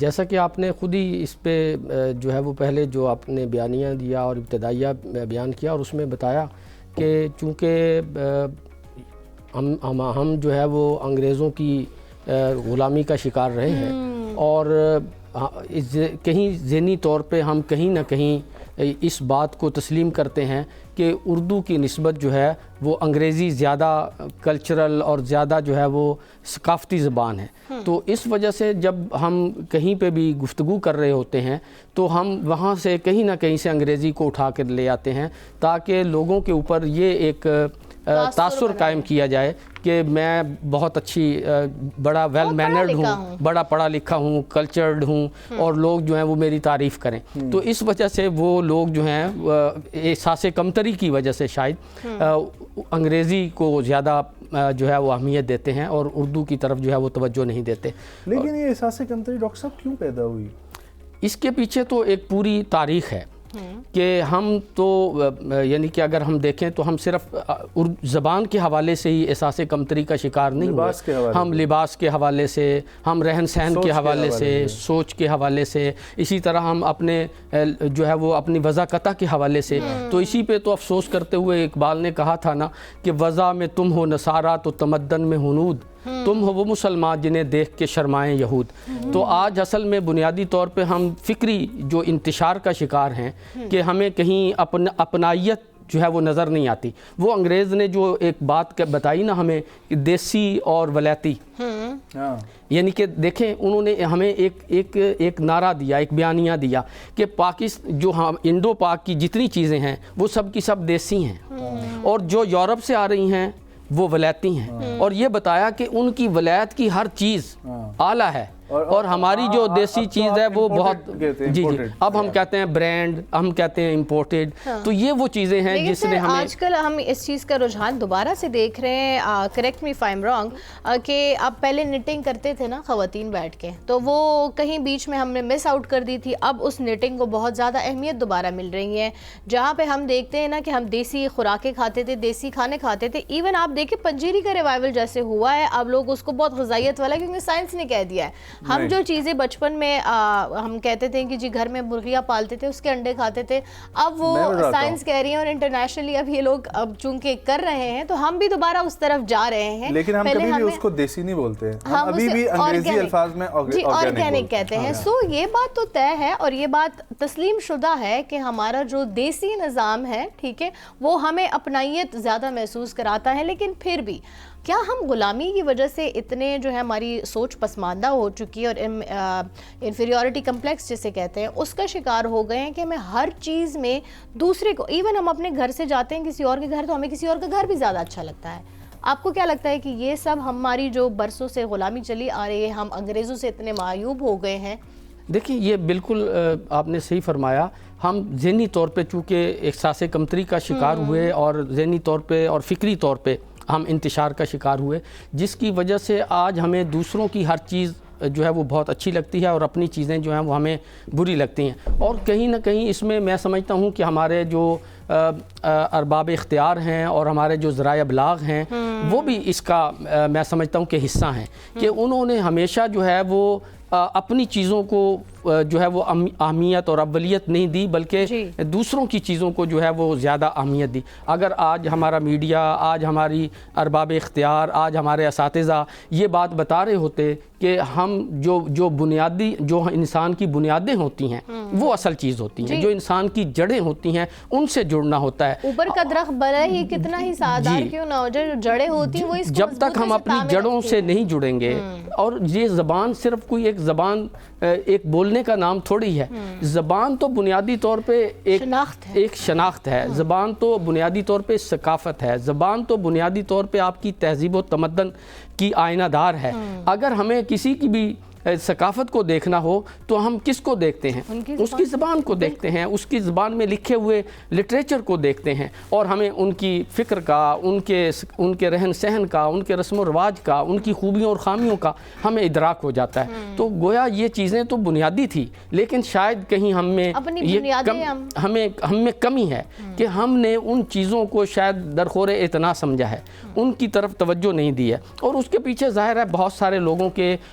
جیسا کہ آپ نے خود ہی اس پہ جو ہے وہ پہلے جو آپ نے بیانیہ دیا اور ابتدائیہ بیان کیا اور اس میں بتایا کہ چونکہ ہم جو ہے وہ انگریزوں کی غلامی کا شکار رہے ہیں اور کہیں ذہنی طور پہ ہم کہیں نہ کہیں اس بات کو تسلیم کرتے ہیں کہ اردو کی نسبت جو ہے وہ انگریزی زیادہ کلچرل اور زیادہ جو ہے وہ ثقافتی زبان ہے. تو اس وجہ سے جب ہم کہیں پہ بھی گفتگو کر رہے ہوتے ہیں تو ہم وہاں سے کہیں نہ کہیں سے انگریزی کو اٹھا کر لے آتے ہیں تاکہ لوگوں کے اوپر یہ ایک تاثر قائم کیا جائے کہ میں بہت اچھی بڑا ویل مینرڈ ہوں, بڑا پڑھا لکھا ہوں, کلچرڈ ہوں اور لوگ جو ہیں وہ میری تعریف کریں. تو اس وجہ سے وہ لوگ جو ہیں احساس کمتری کی وجہ سے شاید انگریزی کو زیادہ جو ہے وہ اہمیت دیتے ہیں اور اردو کی طرف جو ہے وہ توجہ نہیں دیتے.
لیکن یہ احساس کمتری ڈاکٹر صاحب کیوں پیدا ہوئی؟
اس کے پیچھے تو ایک پوری تاریخ ہے کہ ہم تو یعنی کہ اگر ہم دیکھیں تو ہم صرف زبان کے حوالے سے ہی احساس کمتری کا شکار نہیں ہوئے. ہم لباس کے حوالے سے, ہم رہن سہن کے حوالے سے, سوچ کے حوالے سے, اسی طرح ہم اپنے جو ہے وہ اپنی وضاقتہ کے حوالے سے. تو اسی پہ تو افسوس کرتے ہوئے اقبال نے کہا تھا نا کہ وضع میں تم ہو نصارہ تو تمدن میں ہنود, تم ہو وہ مسلمان جنہیں دیکھ کے شرمائیں یہود. تو آج اصل میں بنیادی طور پہ ہم فکری جو انتشار کا شکار ہیں کہ ہمیں کہیں اپنائیت جو ہے وہ نظر نہیں آتی. وہ انگریز نے جو ایک بات بتائی نا ہمیں دیسی اور ولیتی, یعنی کہ دیکھیں انہوں نے ہمیں ایک نعرہ دیا, ایک بیانیہ دیا کہ جو انڈو پاک کی جتنی چیزیں ہیں وہ سب کی سب دیسی ہیں اور جو یورپ سے آ رہی ہیں وہ ولیتی ہیں. اور یہ بتایا کہ ان کی ولایت کی ہر چیز اعلیٰ ہے اور ہماری جو دیسی چیز ہے وہ بہت جی اب ہم کہتے ہیں برانڈ, ہم کہتے ہیں امپورٹڈ. تو یہ وہ چیزیں ہیں جس نے ہمیں
آج کل ہم اس چیز کا رجحان دوبارہ سے دیکھ رہے ہیں, correct me if I am wrong, کہ آپ پہلے نٹنگ کرتے تھے نا خواتین بیٹھ کے, تو وہ کہیں بیچ میں ہم نے مس آؤٹ کر دی تھی. اب اس نٹنگ کو بہت زیادہ اہمیت دوبارہ مل رہی ہے جہاں پہ ہم دیکھتے ہیں نا کہ ہم دیسی خوراکیں کھاتے تھے, دیسی کھانے کھاتے تھے. ایون آپ دیکھیں پنجیری کا ریوائول جیسے ہوا ہے, اب لوگ اس کو بہت غذائیت والا, کیونکہ سائنس نے کہہ دیا ہے. ہم جو چیزیں بچپن میں ہم کہتے تھے کہ جی گھر میں مرغیاں پالتے تھے, اس کے انڈے کھاتے تھے, اب وہ سائنس کہہ رہی ہے اور انٹرنیشنلی اب یہ لوگ اب چونکہ کر رہے ہیں تو ہم بھی دوبارہ اس طرف جا رہے ہیں.
لیکن ہم کبھی بھی اس کو دیسی نہیں بولتے, ہم ابھی بھی انگریزی الفاظ میں
آرگینک کہتے ہیں. سو یہ بات تو طے ہے اور یہ بات تسلیم شدہ ہے کہ ہمارا جو دیسی نظام ہے, ٹھیک ہے, وہ ہمیں اپنائیت زیادہ محسوس کراتا ہے. لیکن پھر بھی کیا ہم غلامی کی وجہ سے اتنے جو ہے ہماری سوچ پسماندہ ہو چکی ہے اور انفیریورٹی کمپلیکس جسے کہتے ہیں اس کا شکار ہو گئے ہیں کہ ہمیں ہر چیز میں دوسرے کو, ایون ہم اپنے گھر سے جاتے ہیں کسی اور کے گھر تو ہمیں کسی اور کا گھر بھی زیادہ اچھا لگتا ہے. آپ کو کیا لگتا ہے کہ یہ سب ہماری جو برسوں سے غلامی چلی آ رہی ہے, ہم انگریزوں سے اتنے معیوب ہو گئے ہیں؟
دیکھیں یہ بالکل آپ نے صحیح فرمایا. ہم ذہنی طور پہ چونکہ احساس کمتری کا شکار ہوئے اور ذہنی طور پہ اور فکری طور پہ ہم انتشار کا شکار ہوئے, جس کی وجہ سے آج ہمیں دوسروں کی ہر چیز جو ہے وہ بہت اچھی لگتی ہے اور اپنی چیزیں جو ہیں وہ ہمیں بری لگتی ہیں. اور کہیں نہ کہیں اس میں سمجھتا ہوں کہ ہمارے جو ارباب اختیار ہیں اور ہمارے جو ذرائع ابلاغ ہیں وہ بھی اس کا میں سمجھتا ہوں کہ حصہ ہیں کہ انہوں نے ہمیشہ جو ہے وہ اپنی چیزوں کو جو ہے وہ اہمیت اور اولیت نہیں دی بلکہ دوسروں کی چیزوں کو جو ہے وہ زیادہ اہمیت دی. اگر آج ہمارا میڈیا, آج ہماری ارباب اختیار, آج ہمارے اساتذہ یہ بات بتا رہے ہوتے کہ ہم جو بنیادی جو انسان کی بنیادیں ہوتی ہیں وہ اصل چیز ہوتی ہیں, جو انسان کی جڑیں ہوتی ہیں ان سے جڑنا ہوتا ہے.
اوپر کا درخت بڑا ہی کتنا ہی سادار کیوں نہ ہو, جو جڑیں ہوتی ہیں وہ اس کو
جب تک ہم اپنی جڑوں سے نہیں جڑیں گے. اور یہ زبان صرف کوئی ایک زبان ایک بولنے کا نام تھوڑی ہے. زبان تو بنیادی طور پہ ایک شناخت ہے, زبان تو بنیادی طور پہ ثقافت ہے, زبان تو بنیادی طور پہ آپ کی تہذیب و تمدن کی آئینہ دار ہے. اگر ہمیں کسی کی بھی ثقافت کو دیکھنا ہو تو ہم کس کو دیکھتے ہیں؟ اس کی زبان کو دیکھتے ہیں, اس کی زبان میں لکھے ہوئے لٹریچر کو دیکھتے ہیں اور ہمیں ان کی فکر کا, ان کے رہن سہن کا, ان کے رسم و رواج کا, ان کی خوبیوں اور خامیوں کا ہمیں ادراک ہو جاتا ہے. تو گویا یہ چیزیں تو بنیادی تھی لیکن شاید کہیں ہم میں کمی ہے کہ ہم نے ان چیزوں کو شاید درخور اعتنا سمجھا ہے, ان کی طرف توجہ نہیں دی ہے. اور اس کے پیچھے ظاہر ہے بہت سارے لوگوں کے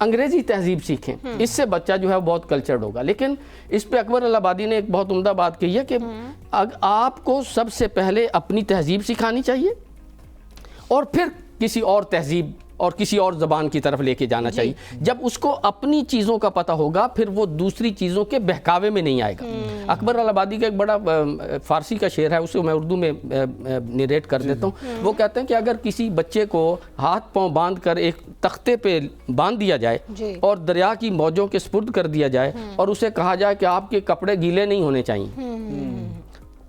انگریزی تہذیب سیکھیں, اس سے بچہ جو ہے وہ بہت کلچرڈ ہوگا. لیکن اس پہ اکبر الہآبادی نے ایک بہت عمدہ بات کہی ہے کہ آپ کو سب سے پہلے اپنی تہذیب سکھانی چاہیے اور پھر کسی اور تہذیب اور کسی اور زبان کی طرف لے کے جانا چاہیے. جب اس کو اپنی چیزوں کا پتہ ہوگا پھر وہ دوسری چیزوں کے بہکاوے میں نہیں آئے گا. اکبر الہآبادی کا ایک بڑا فارسی کا شعر ہے, اسے میں اردو میں نیریٹ کر دیتا ہوں. وہ کہتے ہیں کہ اگر کسی بچے کو ہاتھ پاؤں باندھ کر ایک تختے پہ باندھ دیا جائے اور دریا کی موجوں کے سپرد کر دیا جائے اور اسے کہا جائے کہ آپ کے کپڑے گیلے نہیں ہونے چاہیے,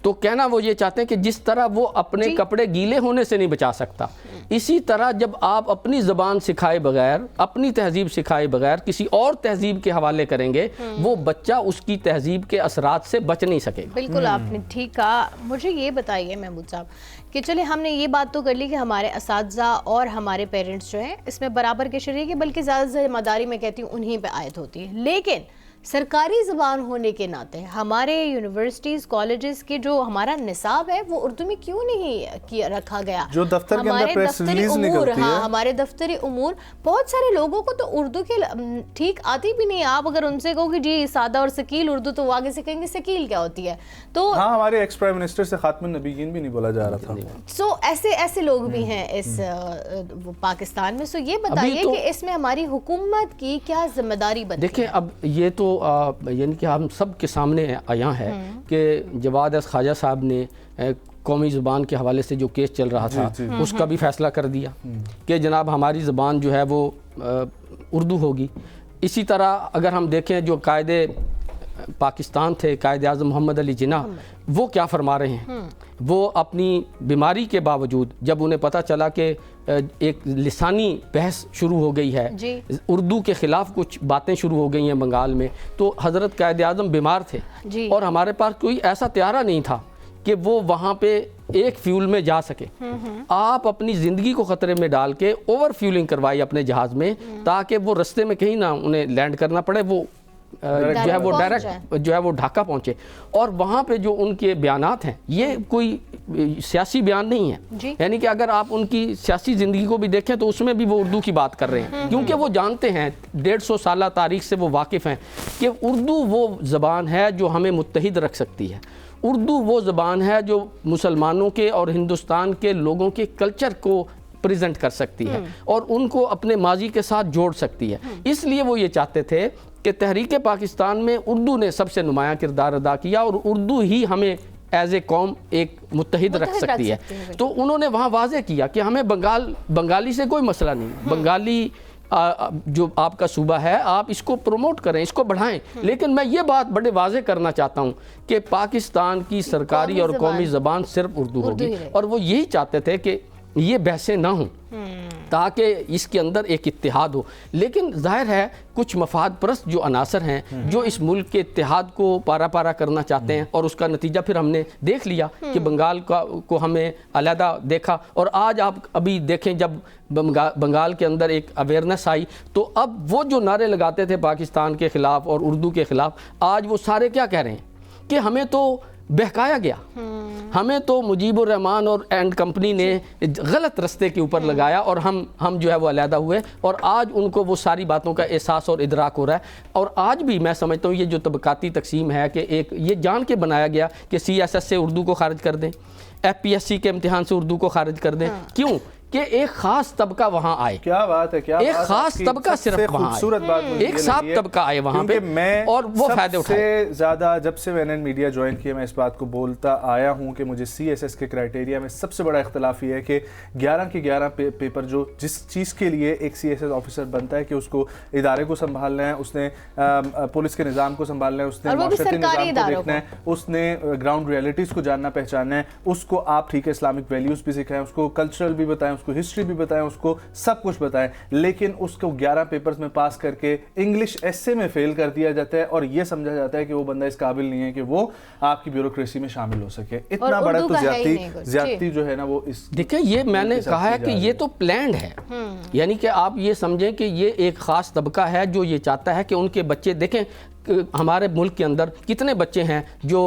تو کہنا وہ یہ چاہتے ہیں کہ جس طرح وہ اپنے کپڑے گیلے ہونے سے نہیں بچا سکتا, اسی طرح جب آپ اپنی زبان سکھائے بغیر, اپنی تہذیب سکھائے بغیر کسی اور تہذیب کے حوالے کریں گے, وہ بچہ اس کی تہذیب کے اثرات سے بچ نہیں سکے گا.
بالکل آپ نے ٹھیک کہا. مجھے یہ بتائیے محمود صاحب کہ چلے ہم نے یہ بات تو کر لی کہ ہمارے اساتذہ اور ہمارے پیرنٹس جو ہیں اس میں برابر کے شریک ہیں, بلکہ زیادہ ذمہ داری میں کہتی ہوں انہیں پہ عائد ہوتی ہے. لیکن سرکاری زبان ہونے کے ناطے ہمارے یونیورسٹیز کالجز کے جو ہمارا نصاب ہے وہ اردو میں کیوں نہیں رکھا گیا؟
جو دفتر کے اندر پریس ریلیز نکلتی ہے,
ہمارے دفتری امور, بہت سارے لوگوں کو تو اردو کے ٹھیک آتی بھی نہیں. آپ اگر ان سے کہو کہ جی سادہ اور ثقیل اردو, تو وہ آگے سے کہیں گے ثقیل کیا ہوتی ہے. تو
ہاں, ہمارے ایکس پرائم منسٹر سے خاتم النبیین بھی نہیں بولا جا رہا تھا.
سو ایسے لوگ بھی ہیں اس پاکستان میں. سو یہ بتائیے کہ اس میں ہماری حکومت کی کیا ذمہ داری بنتی ہے؟
دیکھیں اب یہ تو یعنی کہ ہم سب کے سامنے آیا ہے کہ جواد اس خواجہ صاحب نے قومی زبان کے حوالے سے جو کیس چل رہا تھا اس کا بھی فیصلہ کر دیا کہ جناب ہماری زبان جو ہے وہ اردو ہوگی. اسی طرح اگر ہم دیکھیں جو قائد پاکستان تھے, قائد اعظم محمد علی جناح, وہ کیا فرما رہے ہیں. وہ اپنی بیماری کے باوجود جب انہیں پتہ چلا کہ ایک لسانی بحث شروع ہو گئی ہے, اردو کے خلاف کچھ باتیں شروع ہو گئی ہیں بنگال میں, تو حضرت قائد اعظم بیمار تھے اور ہمارے پاس کوئی ایسا طیارہ نہیں تھا کہ وہ وہاں پہ ایک فیول میں جا سکے. آپ اپنی زندگی کو خطرے میں ڈال کے اوور فیولنگ کروائی اپنے جہاز میں تاکہ وہ رستے میں کہیں نہ انہیں لینڈ کرنا پڑے, وہ جو ہے وہ ڈائریکٹ جو ہے وہ ڈھاکہ پہنچے. اور وہاں پہ جو ان کے بیانات ہیں یہ کوئی سیاسی بیان نہیں ہے, یعنی کہ اگر آپ ان کی سیاسی زندگی کو بھی دیکھیں تو اس میں بھی وہ اردو کی بات کر رہے ہیں, کیونکہ وہ جانتے ہیں 150 سالہ تاریخ سے وہ واقف ہیں کہ اردو وہ زبان ہے جو ہمیں متحد رکھ سکتی ہے. اردو وہ زبان ہے جو مسلمانوں کے اور ہندوستان کے لوگوں کے کلچر کو پریزنٹ کر سکتی ہے اور ان کو اپنے ماضی کے ساتھ جوڑ سکتی ہے. اس لیے وہ یہ چاہتے تھے کہ تحریک پاکستان میں اردو نے سب سے نمایاں کردار ادا کیا اور اردو ہی ہمیں ایز اے قوم ایک متحد رکھ سکتی ہے. تو انہوں نے وہاں واضح کیا کہ ہمیں بنگالی سے کوئی مسئلہ نہیں, بنگالی جو آپ کا صوبہ ہے آپ اس کو پروموٹ کریں, اس کو بڑھائیں, لیکن میں یہ بات بڑے واضح کرنا چاہتا ہوں کہ پاکستان کی سرکاری اور قومی زبان صرف اردو ہوگی. اور وہ یہی چاہتے تھے کہ یہ بحثیں نہ ہوں تاکہ اس کے اندر ایک اتحاد ہو. لیکن ظاہر ہے کچھ مفاد پرست جو عناصر ہیں جو اس ملک کے اتحاد کو پارا پارا کرنا چاہتے ہیں, اور اس کا نتیجہ پھر ہم نے دیکھ لیا کہ بنگال کو ہمیں علیحدہ دیکھا. اور آج آپ ابھی دیکھیں جب بنگال کے اندر ایک اویئرنیس آئی تو اب وہ جو نعرے لگاتے تھے پاکستان کے خلاف اور اردو کے خلاف, آج وہ سارے کیا کہہ رہے ہیں کہ ہمیں تو بہکایا گیا, ہمیں تو مجیب الرحمان اور اینڈ کمپنی نے غلط رستے کے اوپر لگایا اور ہم جو ہے وہ علیحدہ ہوئے. اور آج ان کو وہ ساری باتوں کا احساس اور ادراک ہو رہا ہے. اور آج بھی میں سمجھتا ہوں یہ جو طبقاتی تقسیم ہے کہ ایک یہ جان کے بنایا گیا کہ CSS سے اردو کو خارج کر دیں, FPSC کے امتحان سے اردو کو خارج کر دیں. کیوں کہ ایک خاص طبقہ وہاں آئے.
کیا بات ہے, کیا
ایک خاص طبقہ صرف وہاں آئے, ایک صاف طبقہ آئے وہاں پہ اور وہ فائدے اٹھائے.
سب سے زیادہ جب سے میں نے میڈیا جوائن کیا میں اس بات کو بولتا آیا ہوں کہ مجھے CSS کے کرائٹیریا میں سب سے بڑا اختلاف یہ ہے کہ 11 کے 11 پیپر جو جس چیز کے لیے ایک CSS آفیسر بنتا ہے کہ اس کو ادارے کو سنبھالنا ہے, اس نے پولیس کے نظام کو سنبھالنا ہے, اس نے معاشرتی نظام کو دیکھنا ہے, اس نے گراؤنڈ ریئلٹیز کو جاننا پہچاننا ہے, اس کو آپ ٹھیک ہے اسلامک ویلیوز بھی سکھائیں, اس کو کلچرل بھی بتائیں, اس کو ہسٹری بھی بتائیں, اس کو سب کچھ بتائیں, لیکن اس کو 11 پیپرز میں پاس کر کے انگلش ایسے میں فیل کر دیا جاتا ہے اور یہ سمجھا جاتا ہے کہ وہ بندہ اس قابل نہیں ہے کہ وہ آپ کی بیوروکریسی میں شامل ہو سکے. اتنا بڑا تو زیادتی جو ہے نا وہ اس
دیکھیں یہ میں نے کہا ہے کہ یہ تو پلانڈ ہے, یعنی کہ آپ یہ سمجھیں کہ یہ ایک خاص طبقہ ہے جو یہ چاہتا ہے کہ ان کے بچے دیکھیں ہمارے ملک کے اندر کتنے بچے ہیں جو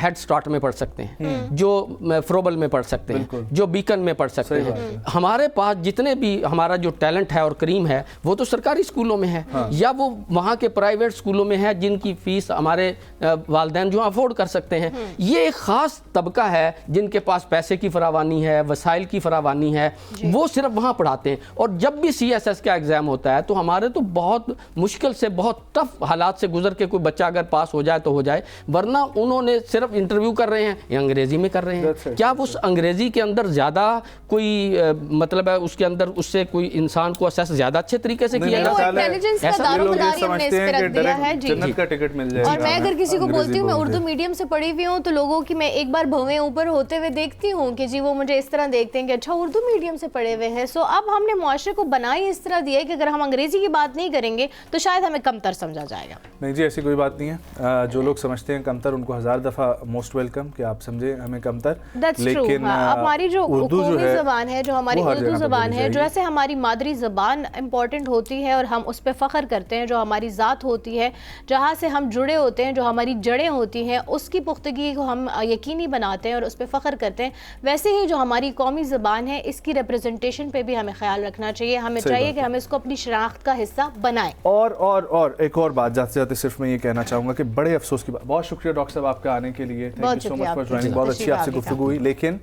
ہیڈ سٹارٹ میں پڑھ سکتے ہیں, جو فروبل میں پڑھ سکتے ہیں, جو بیکن میں پڑھ سکتے ہیں. ہمارے پاس جتنے بھی ہمارا جو ٹیلنٹ ہے اور کریم ہے وہ تو سرکاری اسکولوں میں ہے یا وہ وہاں کے پرائیویٹ اسکولوں میں ہے جن کی فیس ہمارے والدین جو افورڈ کر سکتے ہیں. یہ ایک خاص طبقہ ہے جن کے پاس پیسے کی فراوانی ہے, وسائل کی فراوانی ہے, وہ صرف وہاں پڑھاتے ہیں. اور جب بھی CSS کا ایگزام ہوتا ہے تو ہمارے تو بہت مشکل سے, بہت ٹف حالات سے گزر کے کوئی بچہ اگر پاس ہو جائے تو ہو جائے, ورنہ انہوں نے صرف انٹرویو کر رہے ہیں یا انگریزی میں کر رہے ہیں. کیا اس انگریزی کے اندر زیادہ کوئی مطلب ہے اس کے اندر اس سے کوئی انسان کو اسیس زیادہ اچھے طریقے سے کیا جا
سکتا ہے؟ اور میں اگر کسی کو بولتی ہوں میں اردو میڈیم سے پڑھی ہوئی ہوں تو لوگوں کی میں ایک بار بھویں اوپر ہوتے ہوئے دیکھتی ہوں کہ جی وہ مجھے اس طرح دیکھتے ہیں کہ اچھا اردو میڈیم سے پڑھے ہوئے ہیں. سو اب ہم نے معاشرے کو بنا ہی اس طرح دیا ہے کہ اگر ہم انگریزی کی بات نہیں کریں گے تو شاید ہمیں کمتر سمجھا جائے گا.
نہیں جی, ایسی کوئی بات نہیں ہے. جو لوگ سمجھتے ہیں کمتر ان کو 1000 دفعہ موسٹ ویلکم کہ آپ سمجھے ہمیں کمتر.
لیکن ہماری جو قومی زبان ہے, جو ہماری اردو زبان ہے, جیسے ہماری مادری زبان امپورٹنٹ ہوتی ہے اور ہم اس پہ فخر کرتے ہیں, جو ہماری ذات ہوتی ہے, جہاں سے ہم جڑے ہوتے ہیں, جو ہماری جڑیں ہوتی ہیں, اس کی پختگی کو ہم یقینی بناتے ہیں اور اس پہ فخر کرتے ہیں. ویسے ہی جو ہماری قومی زبان ہے اس کی ریپرزنٹیشن پہ بھی ہمیں خیال رکھنا چاہیے. ہمیں چاہیے کہ ہم اس کو اپنی شناخت کا حصہ بنائیں. اور
ایک اور بات جاتے جاتے صرف میں یہ کہنا چاہوں گا کہ بڑے افسوس کی بات, بہت شکریہ ڈاکٹر صاحب آپ کا آنے کے لیے, thank you so much for joining, بہت اچھی آپ سے گفتگو ہوئی. لیکن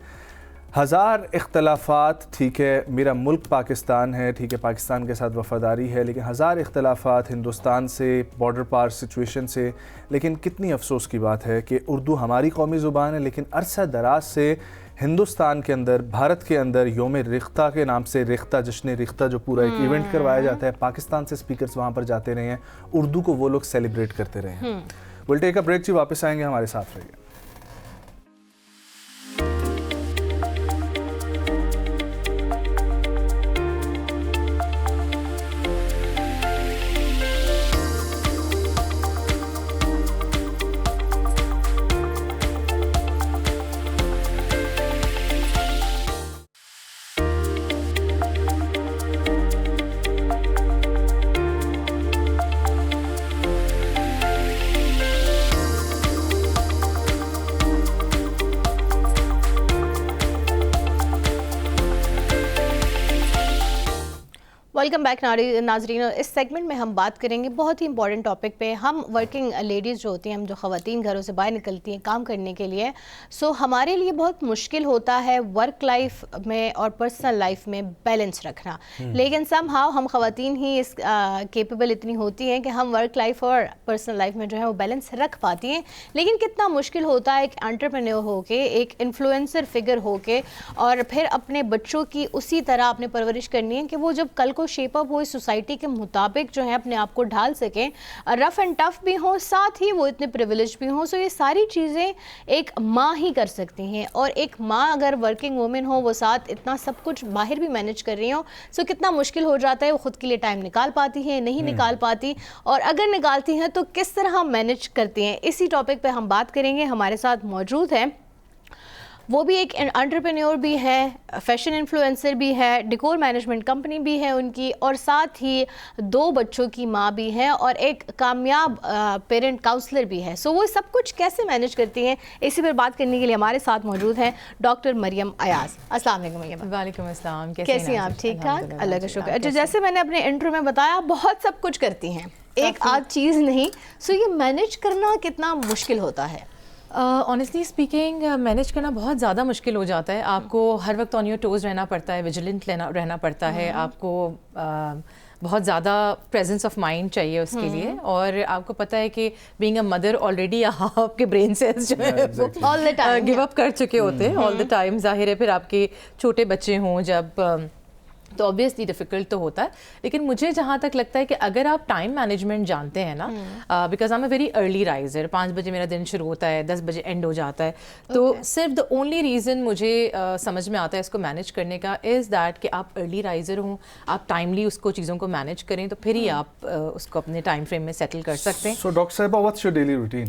1000 اختلافات, ٹھیک ہے میرا ملک پاکستان ہے, ٹھیک ہے پاکستان کے ساتھ وفاداری ہے, لیکن 1000 اختلافات ہندوستان سے, بارڈر پار سچویشن سے, لیکن کتنی افسوس کی بات ہے کہ اردو ہماری قومی زبان ہے, لیکن عرصہ دراز سے ہندوستان کے اندر, بھارت کے اندر یوم ریختہ کے نام سے ریختہ, جشن ریختہ جو پورا ایک ایونٹ کروایا جاتا ہے, پاکستان سے اسپیکرز وہاں پر جاتے رہے ہیں, اردو کو وہ لوگ سیلیبریٹ کرتے رہے ہیں. ول ٹیک اے بریک جی, واپس آئیں گے, ہمارے ساتھ رہیے.
ویلکم بیک ناظرین. اس سیگمنٹ میں ہم بات کریں گے بہت ہی امپورٹنٹ ٹاپک پہ. ہم ورکنگ لیڈیز جو ہوتی ہیں, ہم جو خواتین گھروں سے باہر نکلتی ہیں کام کرنے کے لیے, سو ہمارے لیے بہت مشکل ہوتا ہے ورک لائف میں اور پرسنل لائف میں بیلنس رکھنا. لیکن سم ہاؤ ہم خواتین ہی اس کیپیبل اتنی ہوتی ہیں کہ ہم ورک لائف اور پرسنل لائف میں جو ہے وہ بیلنس رکھ پاتی ہیں. لیکن کتنا مشکل ہوتا ہے ایک انٹرپرینور ہو کے, ایک انفلوئنسر فگر ہو کے, اور پھر اپنے بچوں کی اسی طرح اپنے پرورش کرنی ہے کہ وہ جب کل کو شیپ اپ ہو سوسائٹی کے مطابق جو ہے اپنے آپ کو ڈھال سکیں, رف اینڈ ٹف بھی ہوں, ساتھ ہی وہ اتنے پریویلیج بھی ہوں. سو یہ ساری چیزیں ایک ماں ہی کر سکتی ہیں, اور ایک ماں اگر ورکنگ وومن ہو, وہ ساتھ اتنا سب کچھ باہر بھی مینیج کر رہی ہوں, سو کتنا مشکل ہو جاتا ہے. وہ خود کے لیے ٹائم نکال پاتی ہیں, نہیں نکال پاتی, اور اگر نکالتی ہیں تو کس طرح مینیج کرتی ہیں. اسی ٹاپک پہ ہم بات کریں گے. ہمارے ساتھ موجود ہیں, وہ بھی ایک انٹرپرینور بھی ہے, فیشن انفلوئنسر بھی ہے, ڈیکور مینجمنٹ کمپنی بھی ہے ان کی, اور ساتھ ہی 2 بچوں کی ماں بھی ہے, اور ایک کامیاب پیرنٹ کاؤنسلر بھی ہے. سو وہ سب کچھ کیسے مینیج کرتی ہیں, اسی پر بات کرنے کے لیے ہمارے ساتھ موجود ہیں ڈاکٹر مریم ایاز. السلام علیکم مریم.
وعلیکم السلام.
کیسی ہیں آپ؟ ٹھیک ٹھاک, اللہ کا شکر. اچھا, جیسے میں نے اپنے انٹرو میں بتایا بہت سب کچھ کرتی ہیں, ایک آدھ چیز نہیں. سو یہ مینیج کرنا کتنا مشکل ہوتا ہے؟
آنیسٹلی اسپیکنگ مینیج کرنا بہت زیادہ مشکل ہو جاتا ہے. آپ کو ہر وقت آن یور ٹوز رہنا پڑتا ہے, ویجیلنٹ رہنا پڑتا ہے. آپ کو بہت زیادہ پریزنس آف مائنڈ چاہیے اس کے لیے, اور آپ کو پتہ ہے کہ بینگ اے مدر آلریڈی آپ کے برین سیلس جو ہے وہ گیو اپ کر چکے ہوتے ہیں آل دا ٹائم. ظاہر ہے پھر آپ کے چھوٹے بچے ہوں جب, تو obviously ڈیفیکلٹ تو ہوتا ہے. لیکن مجھے جہاں تک لگتا ہے کہ اگر آپ ٹائم مینجمنٹ جانتے ہیں نا, because I am a very early Riser, 5 بجے میرا دن شروع ہوتا ہے, 10 بجے اینڈ ہو جاتا ہے, تو صرف دا اونلی ریزن مجھے سمجھ میں آتا ہے اس کو مینیج کرنے کا از دیٹ کہ آپ ارلی رائزر ہوں, آپ ٹائملی اس کو چیزوں کو مینیج کریں, تو پھر ہی آپ اس کو اپنے ٹائم فریم میں سیٹل کر سکتے ہیں.
سو ڈاکٹر صاحبہ, what's your daily routine?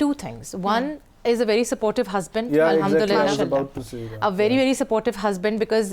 2 things. One is a very supportive husband.
Yeah,
Alhamdulillah.
exactly. I was about to say that.
A very very supportive husband, because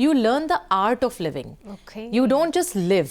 you learn the art of living.
Okay.
You don't just live.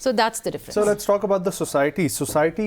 So that's the difference.
So let's talk about the society. Society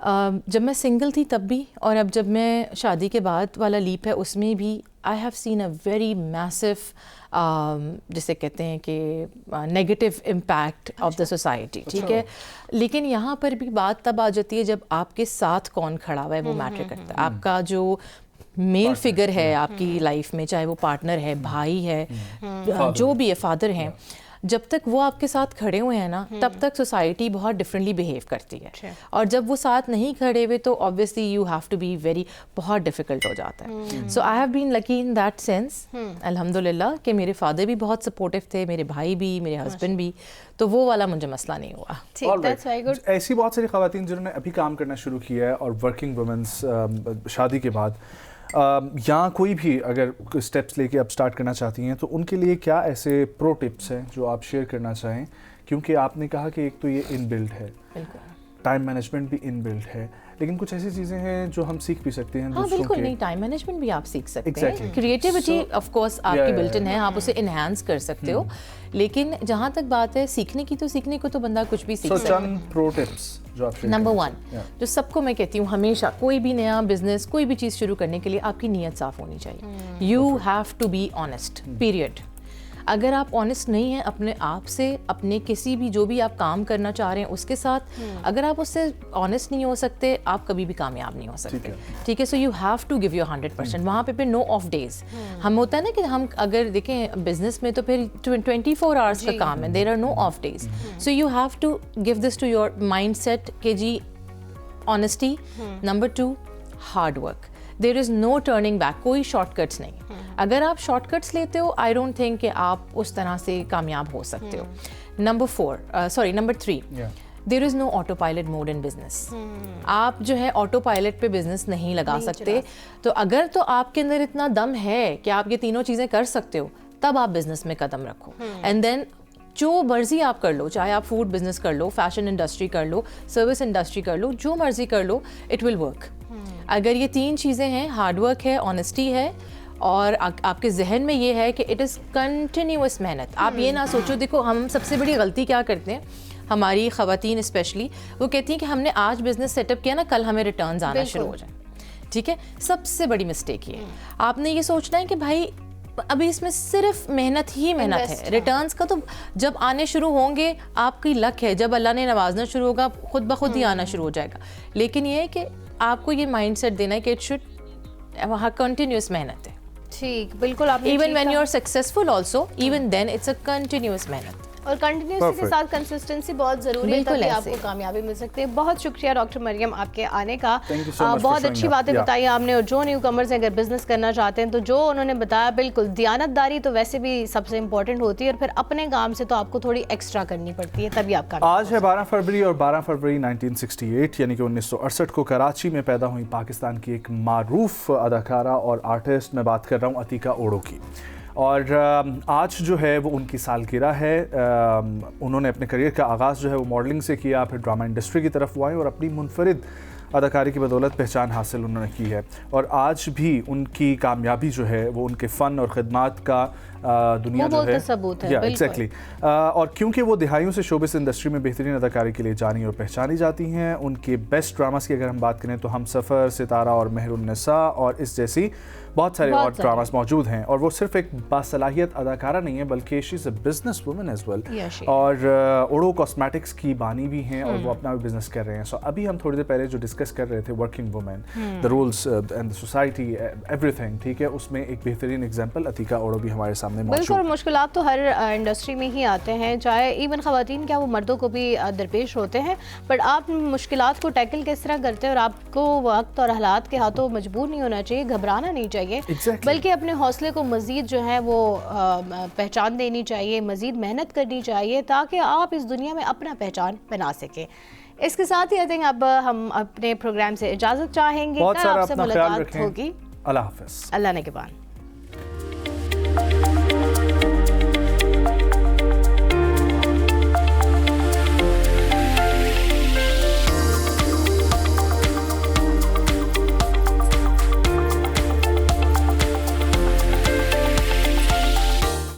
جب میں single تھی تب بھی اور اب جب میں شادی کے بعد والا لیپ ہے اس میں بھی I have seen a very میسو جسے کہتے ہیں کہ negative impact of the society, ٹھیک ہے. لیکن یہاں پر بھی بات تب آ جاتی ہے جب آپ کے ساتھ کون کھڑا ہوا ہے وہ میٹر کرتا ہے. آپ کا جو میل فگر ہے آپ کی لائف میں, چاہے وہ پارٹنر ہے, بھائی ہے, جو بھی ہے, فادر ہیں, جب تک وہ آپ کے ساتھ کھڑے ہوئے ہیں نا تب تک سوسائٹی بہت ڈفرینٹلی بیہیو کرتی ہے. اور جب وہ ساتھ نہیں کھڑے ہوئے تو obviously you have to be very, بہت ڈیفیکلٹ ہو جاتا ہے. So I have been lucky in that sense الحمد للہ کہ میرے فادر بھی بہت سپورٹیو تھے, میرے بھائی بھی, میرے ہسبینڈ بھی, تو وہ والا مجھے مسئلہ نہیں ہوا.
ایسی بہت ساری خواتین جنہوں نے ابھی کام کرنا شروع کیا ہے اور ورکنگ وومنس شادی کے بعد یہاں کوئی بھی اگر اسٹیپس لے کے اب اسٹارٹ کرنا چاہتی ہیں تو ان کے لیے کیا ایسے پرو ٹپس ہیں جو آپ شیئر کرنا چاہیں؟ کیونکہ آپ نے کہا کہ ایک تو یہ ان بلڈ ہے, ٹائم مینجمنٹ بھی ان بلڈ ہے, لیکن کچھ ایسی چیزیں ہیں جو ہم سیکھ بھی سکتے ہیں دوسروں کے.
بالکل نہیں, ٹائم مینجمنٹ بھی آپ سیکھ سکتے ہیں, کریٹیوٹی آف کورس آپ کی بلٹ ان ہے, آپ اسے انہینس کر سکتے ہو. لیکن جہاں تک بات ہے سیکھنے کی, تو سیکھنے کو تو بندہ کچھ بھی سیکھ سکتا ہے. نمبر 1 جو سب کو میں کہتی ہوں ہمیشہ, کوئی بھی نیا بزنس, کوئی بھی چیز شروع کرنے کے لیے آپ کی نیت صاف ہونی چاہیے. You have to be honest, period. اگر آپ آنیسٹ نہیں ہیں اپنے آپ سے, اپنے کسی بھی جو بھی آپ کام کرنا چاہ رہے ہیں اس کے ساتھ, اگر آپ اس سے آنیسٹ نہیں ہو سکتے آپ کبھی بھی کامیاب نہیں ہو سکتے, ٹھیک ہے. So you have to give your 100%. وہاں پہ نو آف ڈیز. ہم ہوتا ہے نا کہ ہم اگر دیکھیں بزنس میں تو پھر 24 hours کا کام ہے, there are no off days. So you have to give this to your mind set کہ جی honesty. Number 2 hard work. There is no turning back, کوئی شارٹ کٹس نہیں. اگر آپ شارٹ کٹس لیتے ہو آئی ڈونٹ تھنک کہ آپ اس طرح سے کامیاب ہو سکتے ہو. Number 3 there is no autopilot mode in business. آپ جو ہے آٹو پائلٹ پہ بزنس نہیں لگا سکتے. تو اگر تو آپ کے اندر اتنا دم ہے کہ آپ یہ تینوں چیزیں کر سکتے ہو تب آپ بزنس میں قدم رکھو. اینڈ دین جو مرضی آپ کر لو, چاہے آپ فوڈ بزنس کر لو, فیشن انڈسٹری کر لو, سروس انڈسٹری کر لو, جو مرضی کر لو, اٹ ول ورک. اگر یہ 3 چیزیں ہیں, ہارڈ ورک ہے, آنیسٹی ہے, اور آپ کے ذہن میں یہ ہے کہ اٹ از کنٹینیوس محنت. آپ یہ نہ سوچو, دیکھو ہم سب سے بڑی غلطی کیا کرتے ہیں, ہماری خواتین اسپیشلی, وہ کہتی ہیں کہ ہم نے آج بزنس سیٹ اپ کیا نا, کل ہمیں ریٹرنز آنا شروع ہو جائیں. ٹھیک ہے, سب سے بڑی مسٹیک یہ ہے. آپ نے یہ سوچنا ہے کہ بھائی ابھی اس میں صرف محنت ہی محنت ہے, ریٹرنز کا تو جب آنے شروع ہوں گے آپ کی لک ہے, جب اللہ نے نوازنا شروع ہوگا خود بخود ہی آنا شروع ہو جائے گا. لیکن یہ ہے کہ آپ کو یہ مائنڈ سیٹ دینا ہے کہ اٹ شوڈ کنٹینیوس محنت ہے.
ٹھیک, بالکل. آپ
even when you are successful also, even then it's a continuous محنت.
اور کنٹینیوسی کے ساتھ کنسسٹنسی بہت ضروری ہے تاکہ آپ کو کامیابی مل سکتی ہے. بہت شکریہ ڈاکٹر مریم آپ کے آنے کا, بہت اچھی باتیں بتائی آپ نے. اور جو نیو کمرز اگر بزنس کرنا چاہتے ہیں تو جو انہوں نے بتایا, بالکل دیانت داری تو ویسے بھی سب سے امپورٹنٹ ہوتی ہے, اور پھر اپنے کام سے تو آپ کو تھوڑی ایکسٹرا کرنی پڑتی ہے, تبھی آپ کامیاب.
آج ہے 12 فروری اور 12 فروری 1968 یعنی کہ 1968 کو کراچی میں پیدا ہوئی پاکستان کی ایک معروف اداکارہ اور آرٹسٹ. میں بات کر رہا ہوں عتیقہ اوڑو کی. اور آج جو ہے وہ ان کی سالگرہ ہے. انہوں نے اپنے کریئر کا آغاز جو ہے وہ ماڈلنگ سے کیا, پھر ڈرامہ انڈسٹری کی طرف وہ آئے اور اپنی منفرد اداکاری کی بدولت پہچان حاصل انہوں نے کی ہے. اور آج بھی ان کی کامیابی جو ہے وہ ان کے فن اور خدمات کا دنیا جو ہے
ثبوت ہے.
ایگزیکٹلی. اور کیونکہ وہ دہائیوں سے شوبز انڈسٹری میں بہترین اداکاری کے لیے جانی اور پہچانی جاتی ہیں. ان کے بیسٹ ڈراماز کی اگر ہم بات کریں تو ہم سفر, ستارہ اور مہر النساء اور اس جیسی بہت سارے اور ڈراماز موجود ہیں. اور وہ صرف ایک باصلاحیت اداکارہ نہیں ہے بلکہ she is a business woman as well. اور اوڑو کاسمیٹکس کی بانی بھی ہیں اور وہ اپنا بھی بزنس کر رہے ہیں. سو ابھی ہم تھوڑی دیر پہلے جو ڈسکس کر رہے تھے working women, the roles and the society, everything, ٹھیک ہے, اس میں ایک بہترین ایگزامپل عتیقہ اوڑو بھی ہمارے سامنے موجود.
بالکل, مشکلات تو ہر انڈسٹری میں ہی آتے ہیں, چاہے ایون خواتین کیا وہ مردوں کو بھی درپیش ہوتے ہیں, بٹ آپ مشکلات کو ٹیکل کس طرح کرتے ہیں, اور آپ کو وقت اور حالات کے ہاتھوں مجبور نہیں ہونا چاہیے, گھبرانا نہیں چاہیے, بلکہ اپنے حوصلے کو مزید جو ہے وہ پہچان دینی چاہیے, مزید محنت کرنی چاہیے تاکہ آپ اس دنیا میں اپنا پہچان بنا سکیں. اس کے ساتھ ہی آئی تھنک اب ہم اپنے پروگرام سے اجازت چاہیں گے, کل آپ سے ملاقات ہوگی.
اللہ حافظ.
اللہ نگہبان.